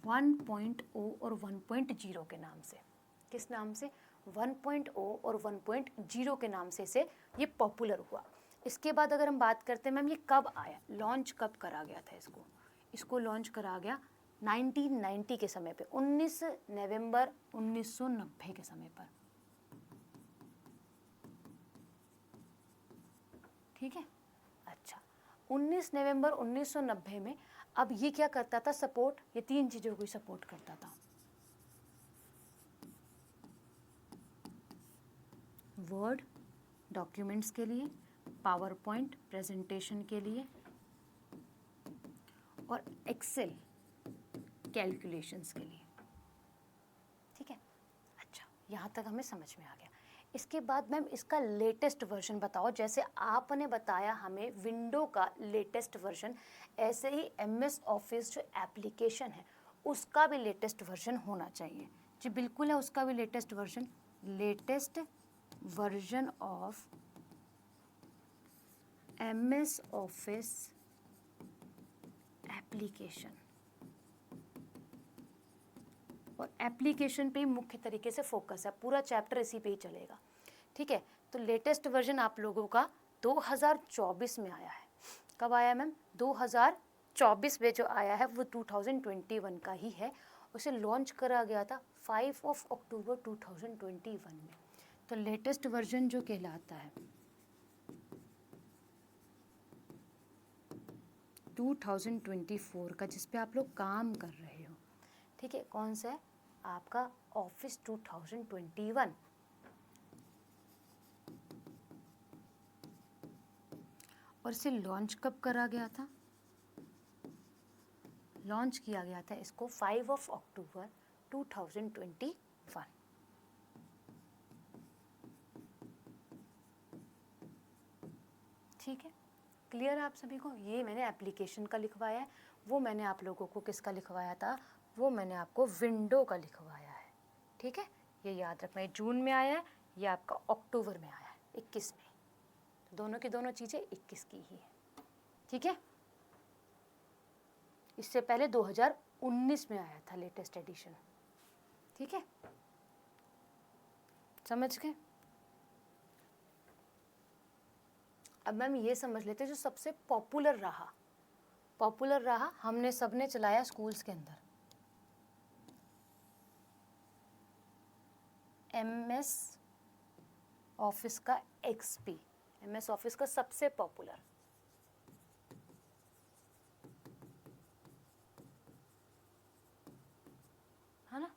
1.0 और 1.0 के नाम से। किस नाम से? 1.0 और 1.0 के नाम से इसे ये पॉपुलर हुआ। इसके बाद अगर हम बात करते हैं मैम ये कब आया, लॉन्च कब करा गया था इसको? इसको लॉन्च करा गया 1990 के समय पे, 19 नवंबर 1990 के समय पर। ठीक है, अच्छा, 19 नवंबर 1990 में। अब ये क्या करता था सपोर्ट? ये 3 चीज़ों को सपोर्ट करता था। वर्ड डॉक्यूमेंट्स के लिए, पावर पॉइंट प्रेजेंटेशन के लिए, और एक्सेल कैलकुलेशंस के लिए। ठीक है, अच्छा, यहाँ तक हमें समझ में आ गया। इसके बाद मैम इसका लेटेस्ट वर्जन बताओ। जैसे आपने बताया हमें विंडो का लेटेस्ट वर्जन, ऐसे ही MS ऑफिस जो एप्लीकेशन है उसका भी लेटेस्ट वर्जन होना चाहिए। जी बिल्कुल है, उसका भी latest version. Latest version of MS office application, और एप्लीकेशन पे ही मुख्य तरीके से फोकस है, पूरा चैप्टर इसी पे ही चलेगा। ठीक है, तो लेटेस्ट वर्जन आप लोगों का 2024 में आया है। कब आया मैम? 2024 में जो आया है वो 2021 का ही है। उसे लॉन्च करा गया था 5 अक्टूबर 2021 में। तो लेटेस्ट वर्जन जो कहलाता है 2024 का, जिस पे आप लोग काम कर रहे हो, ठीक है, कौन सा है? आपका ऑफिस 2021। और इसे लॉन्च कब करा गया था? लॉन्च किया गया था इसको 5 अक्टूबर 2021। ठीक है, क्लियर है आप सभी को? ये मैंने एप्लीकेशन का लिखवाया है, वो मैंने आप लोगों को किसका लिखवाया था? वो मैंने आपको विंडो का लिखवाया है। ठीक है, ये याद रखना, ये जून में आया है, ये आपका अक्टूबर में आया है, 21 में। दोनों की दोनों चीज़ें 21 की ही है। ठीक है, इससे पहले 2019 में आया था लेटेस्ट एडिशन। ठीक है, समझ गए? अब मैम ये समझ लेते हैं जो सबसे पॉपुलर रहा, हमने सबने चलाया स्कूल्स के अंदर, MS ऑफिस का XP। MS ऑफिस का सबसे पॉपुलर, है ना?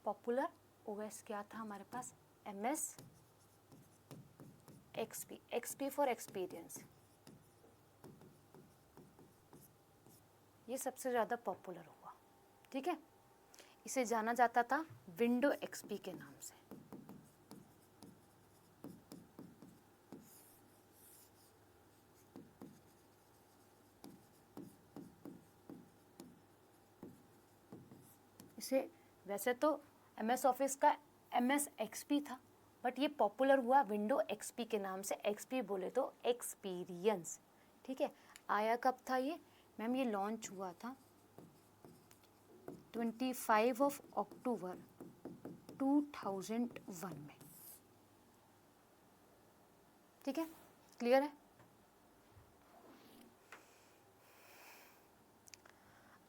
पॉपुलर OS क्या था हमारे पास? MS XP for experience. ये सबसे ज़्यादा पॉपुलर हुआ। ठीक है, इसे जाना जाता था विंडो XP के नाम से। इसे वैसे तो MS ऑफिस का MS XP था, बट ये पॉपुलर हुआ विंडो XP के नाम से। XP बोले तो एक्सपीरियंस। ठीक है, आया कब था ये मैम? ये लॉन्च हुआ था 25 अक्टूबर 2001 में। ठीक है, क्लियर है।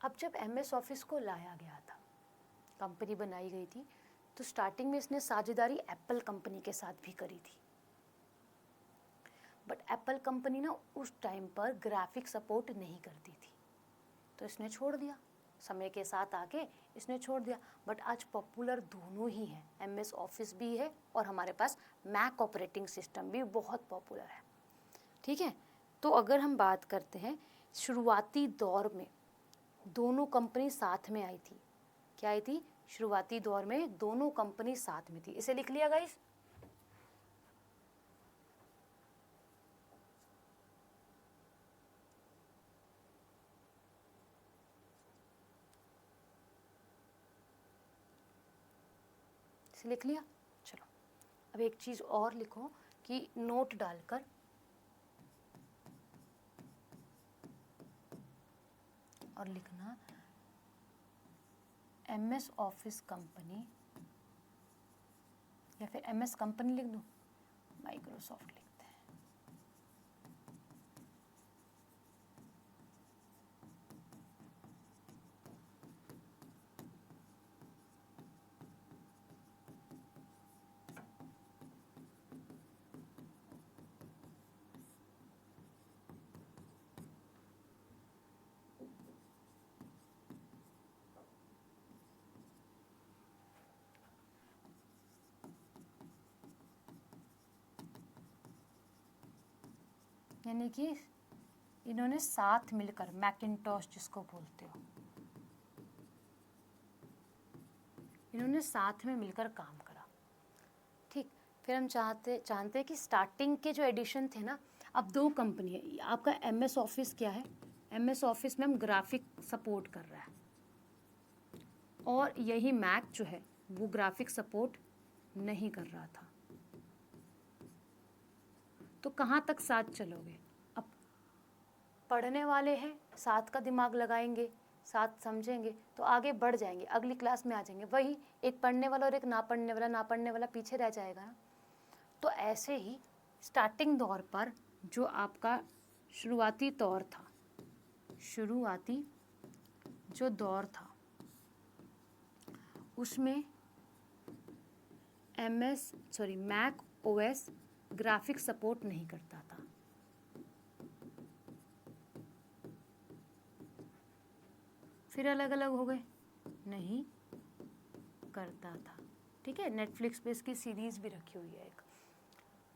अब जब MS ऑफिस को लाया गया था, कंपनी बनाई गई थी, तो स्टार्टिंग में इसने साझेदारी एप्पल कंपनी के साथ भी करी थी। बट एप्पल कंपनी ना उस टाइम पर ग्राफिक सपोर्ट नहीं करती थी, तो इसने छोड़ दिया, समय के साथ आके इसने छोड़ दिया। बट आज पॉपुलर दोनों ही हैं, MS ऑफिस भी है और हमारे पास मैक ऑपरेटिंग सिस्टम भी बहुत पॉपुलर है। ठीक है, तो अगर हम बात करते हैं, शुरुआती दौर में दोनों कंपनी साथ में आई थी। क्या आई थी? शुरुआती दौर में दोनों कंपनी साथ में थी। इसे लिख लिया गाइस। इसे लिख लिया। चलो अब एक चीज और लिखो कि नोट डालकर और लिखना MS ऑफिस कंपनी, या फिर MS कंपनी लिख दूं, माइक्रोसॉफ्ट लिखते हैं। यानी कि इन्होंने साथ मिलकर, मैकिन्टॉश जिसको बोलते हो, इन्होंने साथ में मिलकर काम करा। ठीक, फिर हम जानते हैं कि स्टार्टिंग के जो एडिशन थे ना, अब दो कंपनी है। आपका MS ऑफिस क्या है? MS ऑफिस में हम ग्राफिक सपोर्ट कर रहा है, और यही मैक जो है वो ग्राफिक सपोर्ट नहीं कर रहा था। तो कहाँ तक साथ चलोगे? अब पढ़ने वाले हैं, साथ का दिमाग लगाएंगे, साथ समझेंगे तो आगे बढ़ जाएंगे, अगली क्लास में आ जाएंगे। वही एक पढ़ने वाला और एक ना पढ़ने वाला पीछे रह जाएगा ना। तो ऐसे ही स्टार्टिंग दौर पर जो आपका शुरुआती दौर था, शुरुआती जो दौर था उसमें मैक OS ग्राफिक सपोर्ट नहीं करता था। फिर अलग अलग हो गए, नहीं करता था। ठीक है, नेटफ्लिक्स पे इसकी सीरीज भी रखी हुई है एक।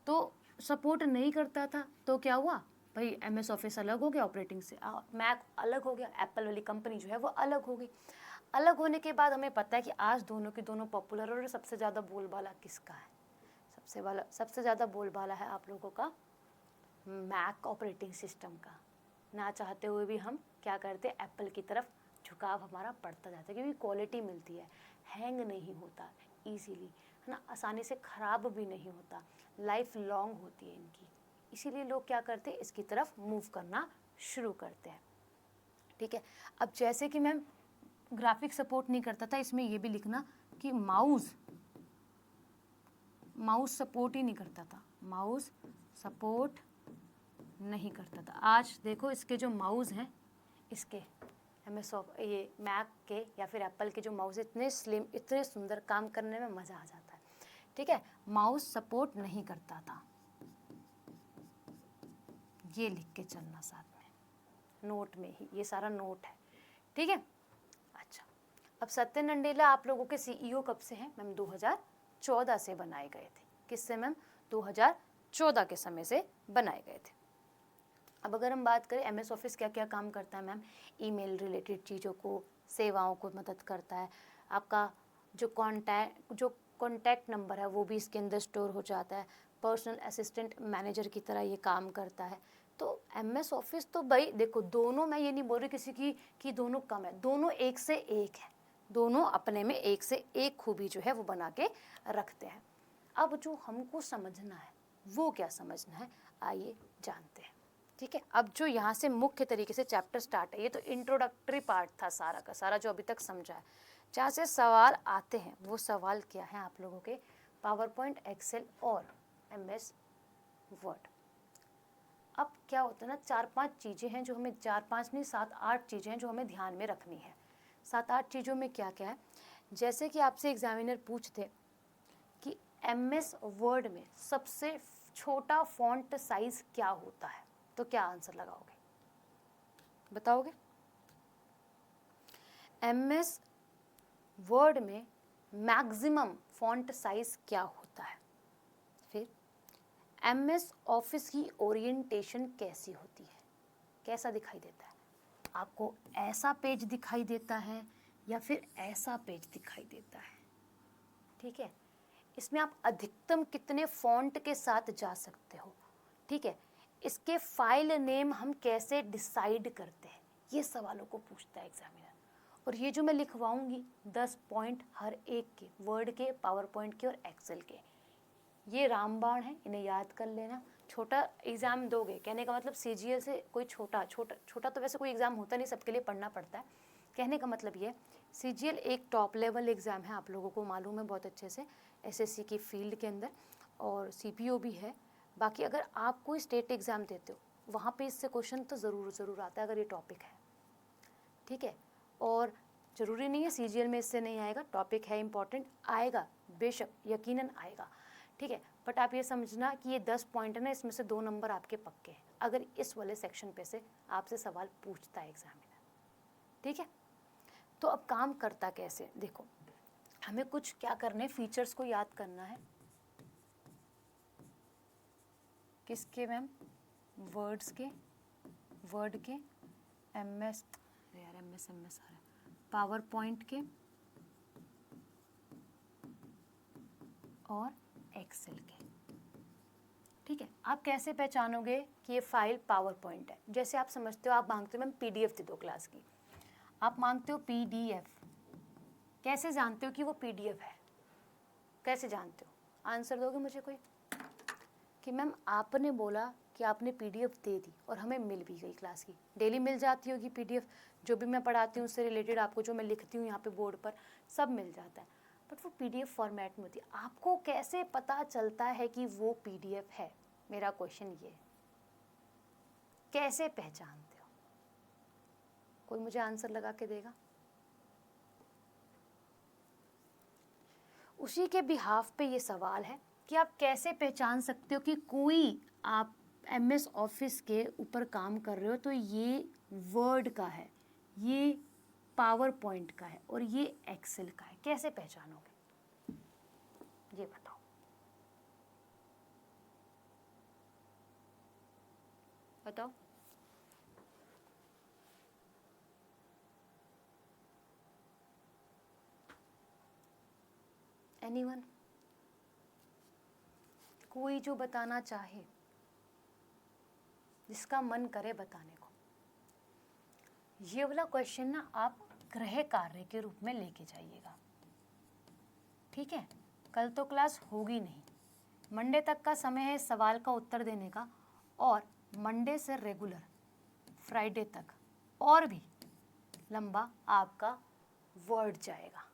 तो सपोर्ट नहीं करता था, तो क्या हुआ भाई, MS ऑफिस अलग हो गया ऑपरेटिंग से, मैक अलग हो गया, एप्पल वाली कंपनी जो है वो अलग हो गई। अलग होने के बाद हमें पता है कि आज दोनों के दोनों पॉपुलर, और सबसे ज़्यादा बोलबाला किसका है? सबसे ज़्यादा बोलबाला है आप लोगों का मैक ऑपरेटिंग सिस्टम का। ना चाहते हुए भी हम क्या करते, एप्पल की तरफ झुकाव हमारा बढ़ता जाता है, क्योंकि क्वालिटी मिलती है, हैंग नहीं होता इजीली, है ना, आसानी से ख़राब भी नहीं होता, लाइफ लॉन्ग होती है इनकी। इसीलिए लोग क्या करते हैं, इसकी तरफ मूव करना शुरू करते हैं। ठीक है, अब जैसे कि मैम ग्राफिक सपोर्ट नहीं करता था, इसमें ये भी लिखना कि माउस सपोर्ट ही नहीं करता था, माउस सपोर्ट नहीं करता था। आज देखो इसके जो माउस हैं, इसके ये मैक के या फिर एप्पल के जो माउस इतने स्लिम, इतने सुंदर, काम करने में मज़ा आ जाता है। ठीक है, माउस सपोर्ट नहीं करता था, ये लिख के चलना साथ में, नोट में ही, ये सारा नोट है। ठीक है, अच्छा, अब सत्य नंडेला आप लोगों के CEO कब से हैं मैम? 2014 से बनाए गए थे। किससे मैम? 2014 के समय से बनाए गए थे। अब अगर हम बात करें MS ऑफिस क्या क्या काम करता है मैम, ईमेल रिलेटेड चीज़ों को, सेवाओं को मदद करता है। आपका जो कॉन्टैक्ट नंबर है वो भी इसके अंदर स्टोर हो जाता है। पर्सनल असिस्टेंट मैनेजर की तरह ये काम करता है। तो MS ऑफिस तो भाई देखो, दोनों, मैं ये नहीं बोल रही किसी की कि दोनों कम है, दोनों एक से एक है, दोनों अपने में एक से एक खूबी जो है वो बना के रखते हैं। अब जो हमको समझना है वो क्या समझना है, आइए जानते हैं। ठीक है, अब जो यहाँ से मुख्य तरीके से चैप्टर स्टार्ट है, ये तो इंट्रोडक्टरी पार्ट था सारा का सारा जो अभी तक समझा है। जहाँ से सवाल आते हैं वो सवाल क्या है आप लोगों के पावर पॉइंट, एक्सेल और MS वर्ड। अब क्या होता है ना, 4-5 चीज़ें हैं जो हमें, 4-5 नहीं 7-8 चीज़ें हैं जो हमें ध्यान में रखनी है। 7-8 चीज़ों में क्या क्या है, जैसे कि आपसे एग्जामिनर पूछते कि MS वर्ड में सबसे छोटा फॉन्ट साइज क्या होता है, तो क्या आंसर लगाओगे, बताओगे? MS वर्ड में मैक्सिमम फॉन्ट साइज क्या होता है? फिर MS ऑफिस की ओरिएंटेशन कैसी होती है, कैसा दिखाई देता है आपको? ऐसा पेज दिखाई देता है या फिर ऐसा पेज दिखाई देता है? ठीक है, इसमें आप अधिकतम कितने फॉन्ट के साथ जा सकते हो? ठीक है, इसके फाइल नेम हम कैसे डिसाइड करते हैं, ये सवालों को पूछता है एग्जामिनर। और ये जो मैं लिखवाऊंगी 10 पॉइंट हर एक के, वर्ड के, पावर पॉइंट के और एक्सेल के, ये रामबाण है, इन्हें याद कर लेना। छोटा एग्ज़ाम दोगे, कहने का मतलब CGL से कोई छोटा तो वैसे कोई एग्ज़ाम होता नहीं, सबके लिए पढ़ना पड़ता है। कहने का मतलब ये, CGL एक टॉप लेवल एग्ज़ाम है, आप लोगों को मालूम है बहुत अच्छे से, SSC की फील्ड के अंदर, और CPO भी है। बाकी अगर आप कोई स्टेट एग्ज़ाम देते हो वहाँ पे इससे क्वेश्चन तो ज़रूर आता है अगर ये टॉपिक है। ठीक है, और ज़रूरी नहीं है CGL में इससे नहीं आएगा, टॉपिक है इंपॉर्टेंट, आएगा बेशक, यकीनन आएगा। ठीक है, बट आप ये समझना कि ये 10 पॉइंट है ना, इसमें से 2 नंबर आपके पक्के हैं अगर इस वाले सेक्शन पे से आपसे सवाल पूछता है एग्जामिनर। ठीक है, तो अब काम करता कैसे, देखो हमें कुछ क्या करने, फीचर्स को याद करना है। किसके मैम? वर्ड्स के, वर्ड के, MS आ रहा है, पावर पॉइंट के और एक्सेल के। ठीक है, आप कैसे पहचानोगे कि ये फाइल पावर पॉइंट है? जैसे आप समझते हो, आप मांगते हो मैम PDF दे दो क्लास की, आप मांगते हो PDF, कैसे जानते हो कि वो PDF है, कैसे जानते हो? आंसर दोगे मुझे कोई कि मैम आपने बोला कि आपने PDF दे दी और हमें मिल भी गई क्लास की, डेली मिल जाती होगी PDF, जो भी मैं पढ़ाती हूँ उससे रिलेटेड आपको जो मैं लिखती हूँ यहाँ पे बोर्ड पर सब मिल जाता है, बट वो PDF फॉर्मेट में होती है। आपको कैसे पता चलता है कि वो PDF है? मेरा क्वेश्चन ये है, कैसे पहचानते हो? कोई मुझे आंसर लगा के देगा? उसी के बिहाफ पे ये सवाल है कि आप कैसे पहचान सकते हो कि कोई आप MS ऑफिस के ऊपर काम कर रहे हो तो ये वर्ड का है, ये पावर पॉइंट का है और ये एक्सेल का है, कैसे पहचानोगे? ये बताओ। बताओ। एनीवन? कोई जो बताना चाहे, जिसका मन करे बताने को। ये वाला क्वेश्चन ना आप गृह कार्य के रूप में लेके जाइएगा। ठीक है, कल तो क्लास होगी नहीं, मंडे तक का समय है सवाल का उत्तर देने का, और मंडे से रेगुलर फ्राइडे तक और भी लंबा आपका वर्ड जाएगा।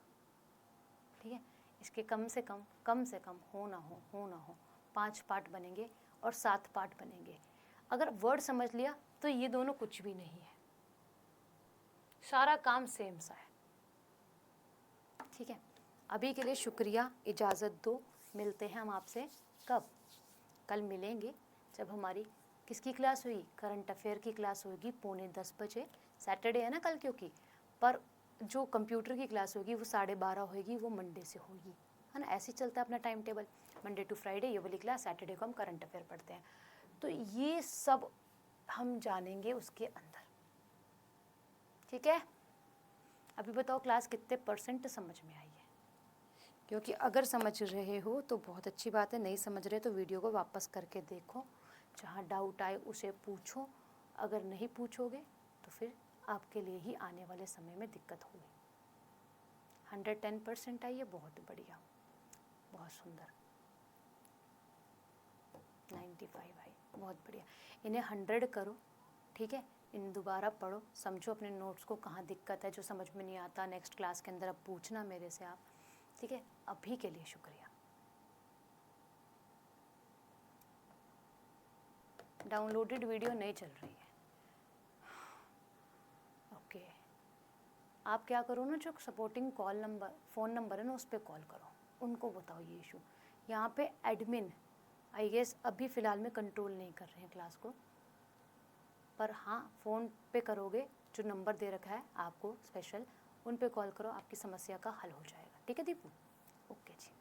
ठीक है, इसके कम से कम हो ना हो 5 पार्ट बनेंगे और 7 पार्ट बनेंगे। अगर वर्ड समझ लिया तो ये दोनों कुछ भी नहीं है, सारा काम सेम सा है। ठीक है, अभी के लिए शुक्रिया, इजाज़त दो, मिलते हैं हम आपसे कब? कल मिलेंगे जब हमारी किसकी क्लास हुई? करंट अफेयर की क्लास होगी 9:45 बजे, सैटरडे है ना कल, क्योंकि पर जो कंप्यूटर की क्लास होगी वो 12:30 होगी, वो मंडे से होगी, है ना, ऐसे चलता है अपना time table, Monday to Friday ये वाली क्लास, सैटरडे को हम करंट अफेयर पढ़ते हैं। तो ये सब हम जानेंगे उसके अंदर। ठीक है, अभी बताओ क्लास कितने % समझ में आई है? क्योंकि अगर समझ रहे हो तो बहुत अच्छी बात है, नहीं समझ रहे तो वीडियो को वापस करके देखो, जहाँ डाउट आए उसे पूछो, अगर नहीं पूछोगे तो फिर आपके लिए ही आने वाले समय में दिक्कत होगी। 110% आई है, बहुत बढ़िया, बहुत सुंदर। 95 आई। बहुत बढ़िया। इन्हें 100 करो, ठीक है। इन दोबारा पढ़ो, समझो अपने नोट्स को, कहाँ दिक्कत है, जो समझ में नहीं आता नेक्स्ट क्लास के अंदर अब पूछना मेरे से आप, ठीक है। अभी के लिए शुक्रिया। डाउनलोडेड वीडियो नहीं चल रही है। ओके, आप क्या करो ना, जो supporting call number, phone number है ना, उस पर कॉल करो, उनको बताओ ये इशू। यहाँ पे एडमिन आई गेस अभी फ़िलहाल में कंट्रोल नहीं कर रहे हैं क्लास को, पर हाँ फ़ोन पे करोगे, जो नंबर दे रखा है आपको स्पेशल, उन पे कॉल करो, आपकी समस्या का हल हो जाएगा, ठीक है दीपू। ओके जी।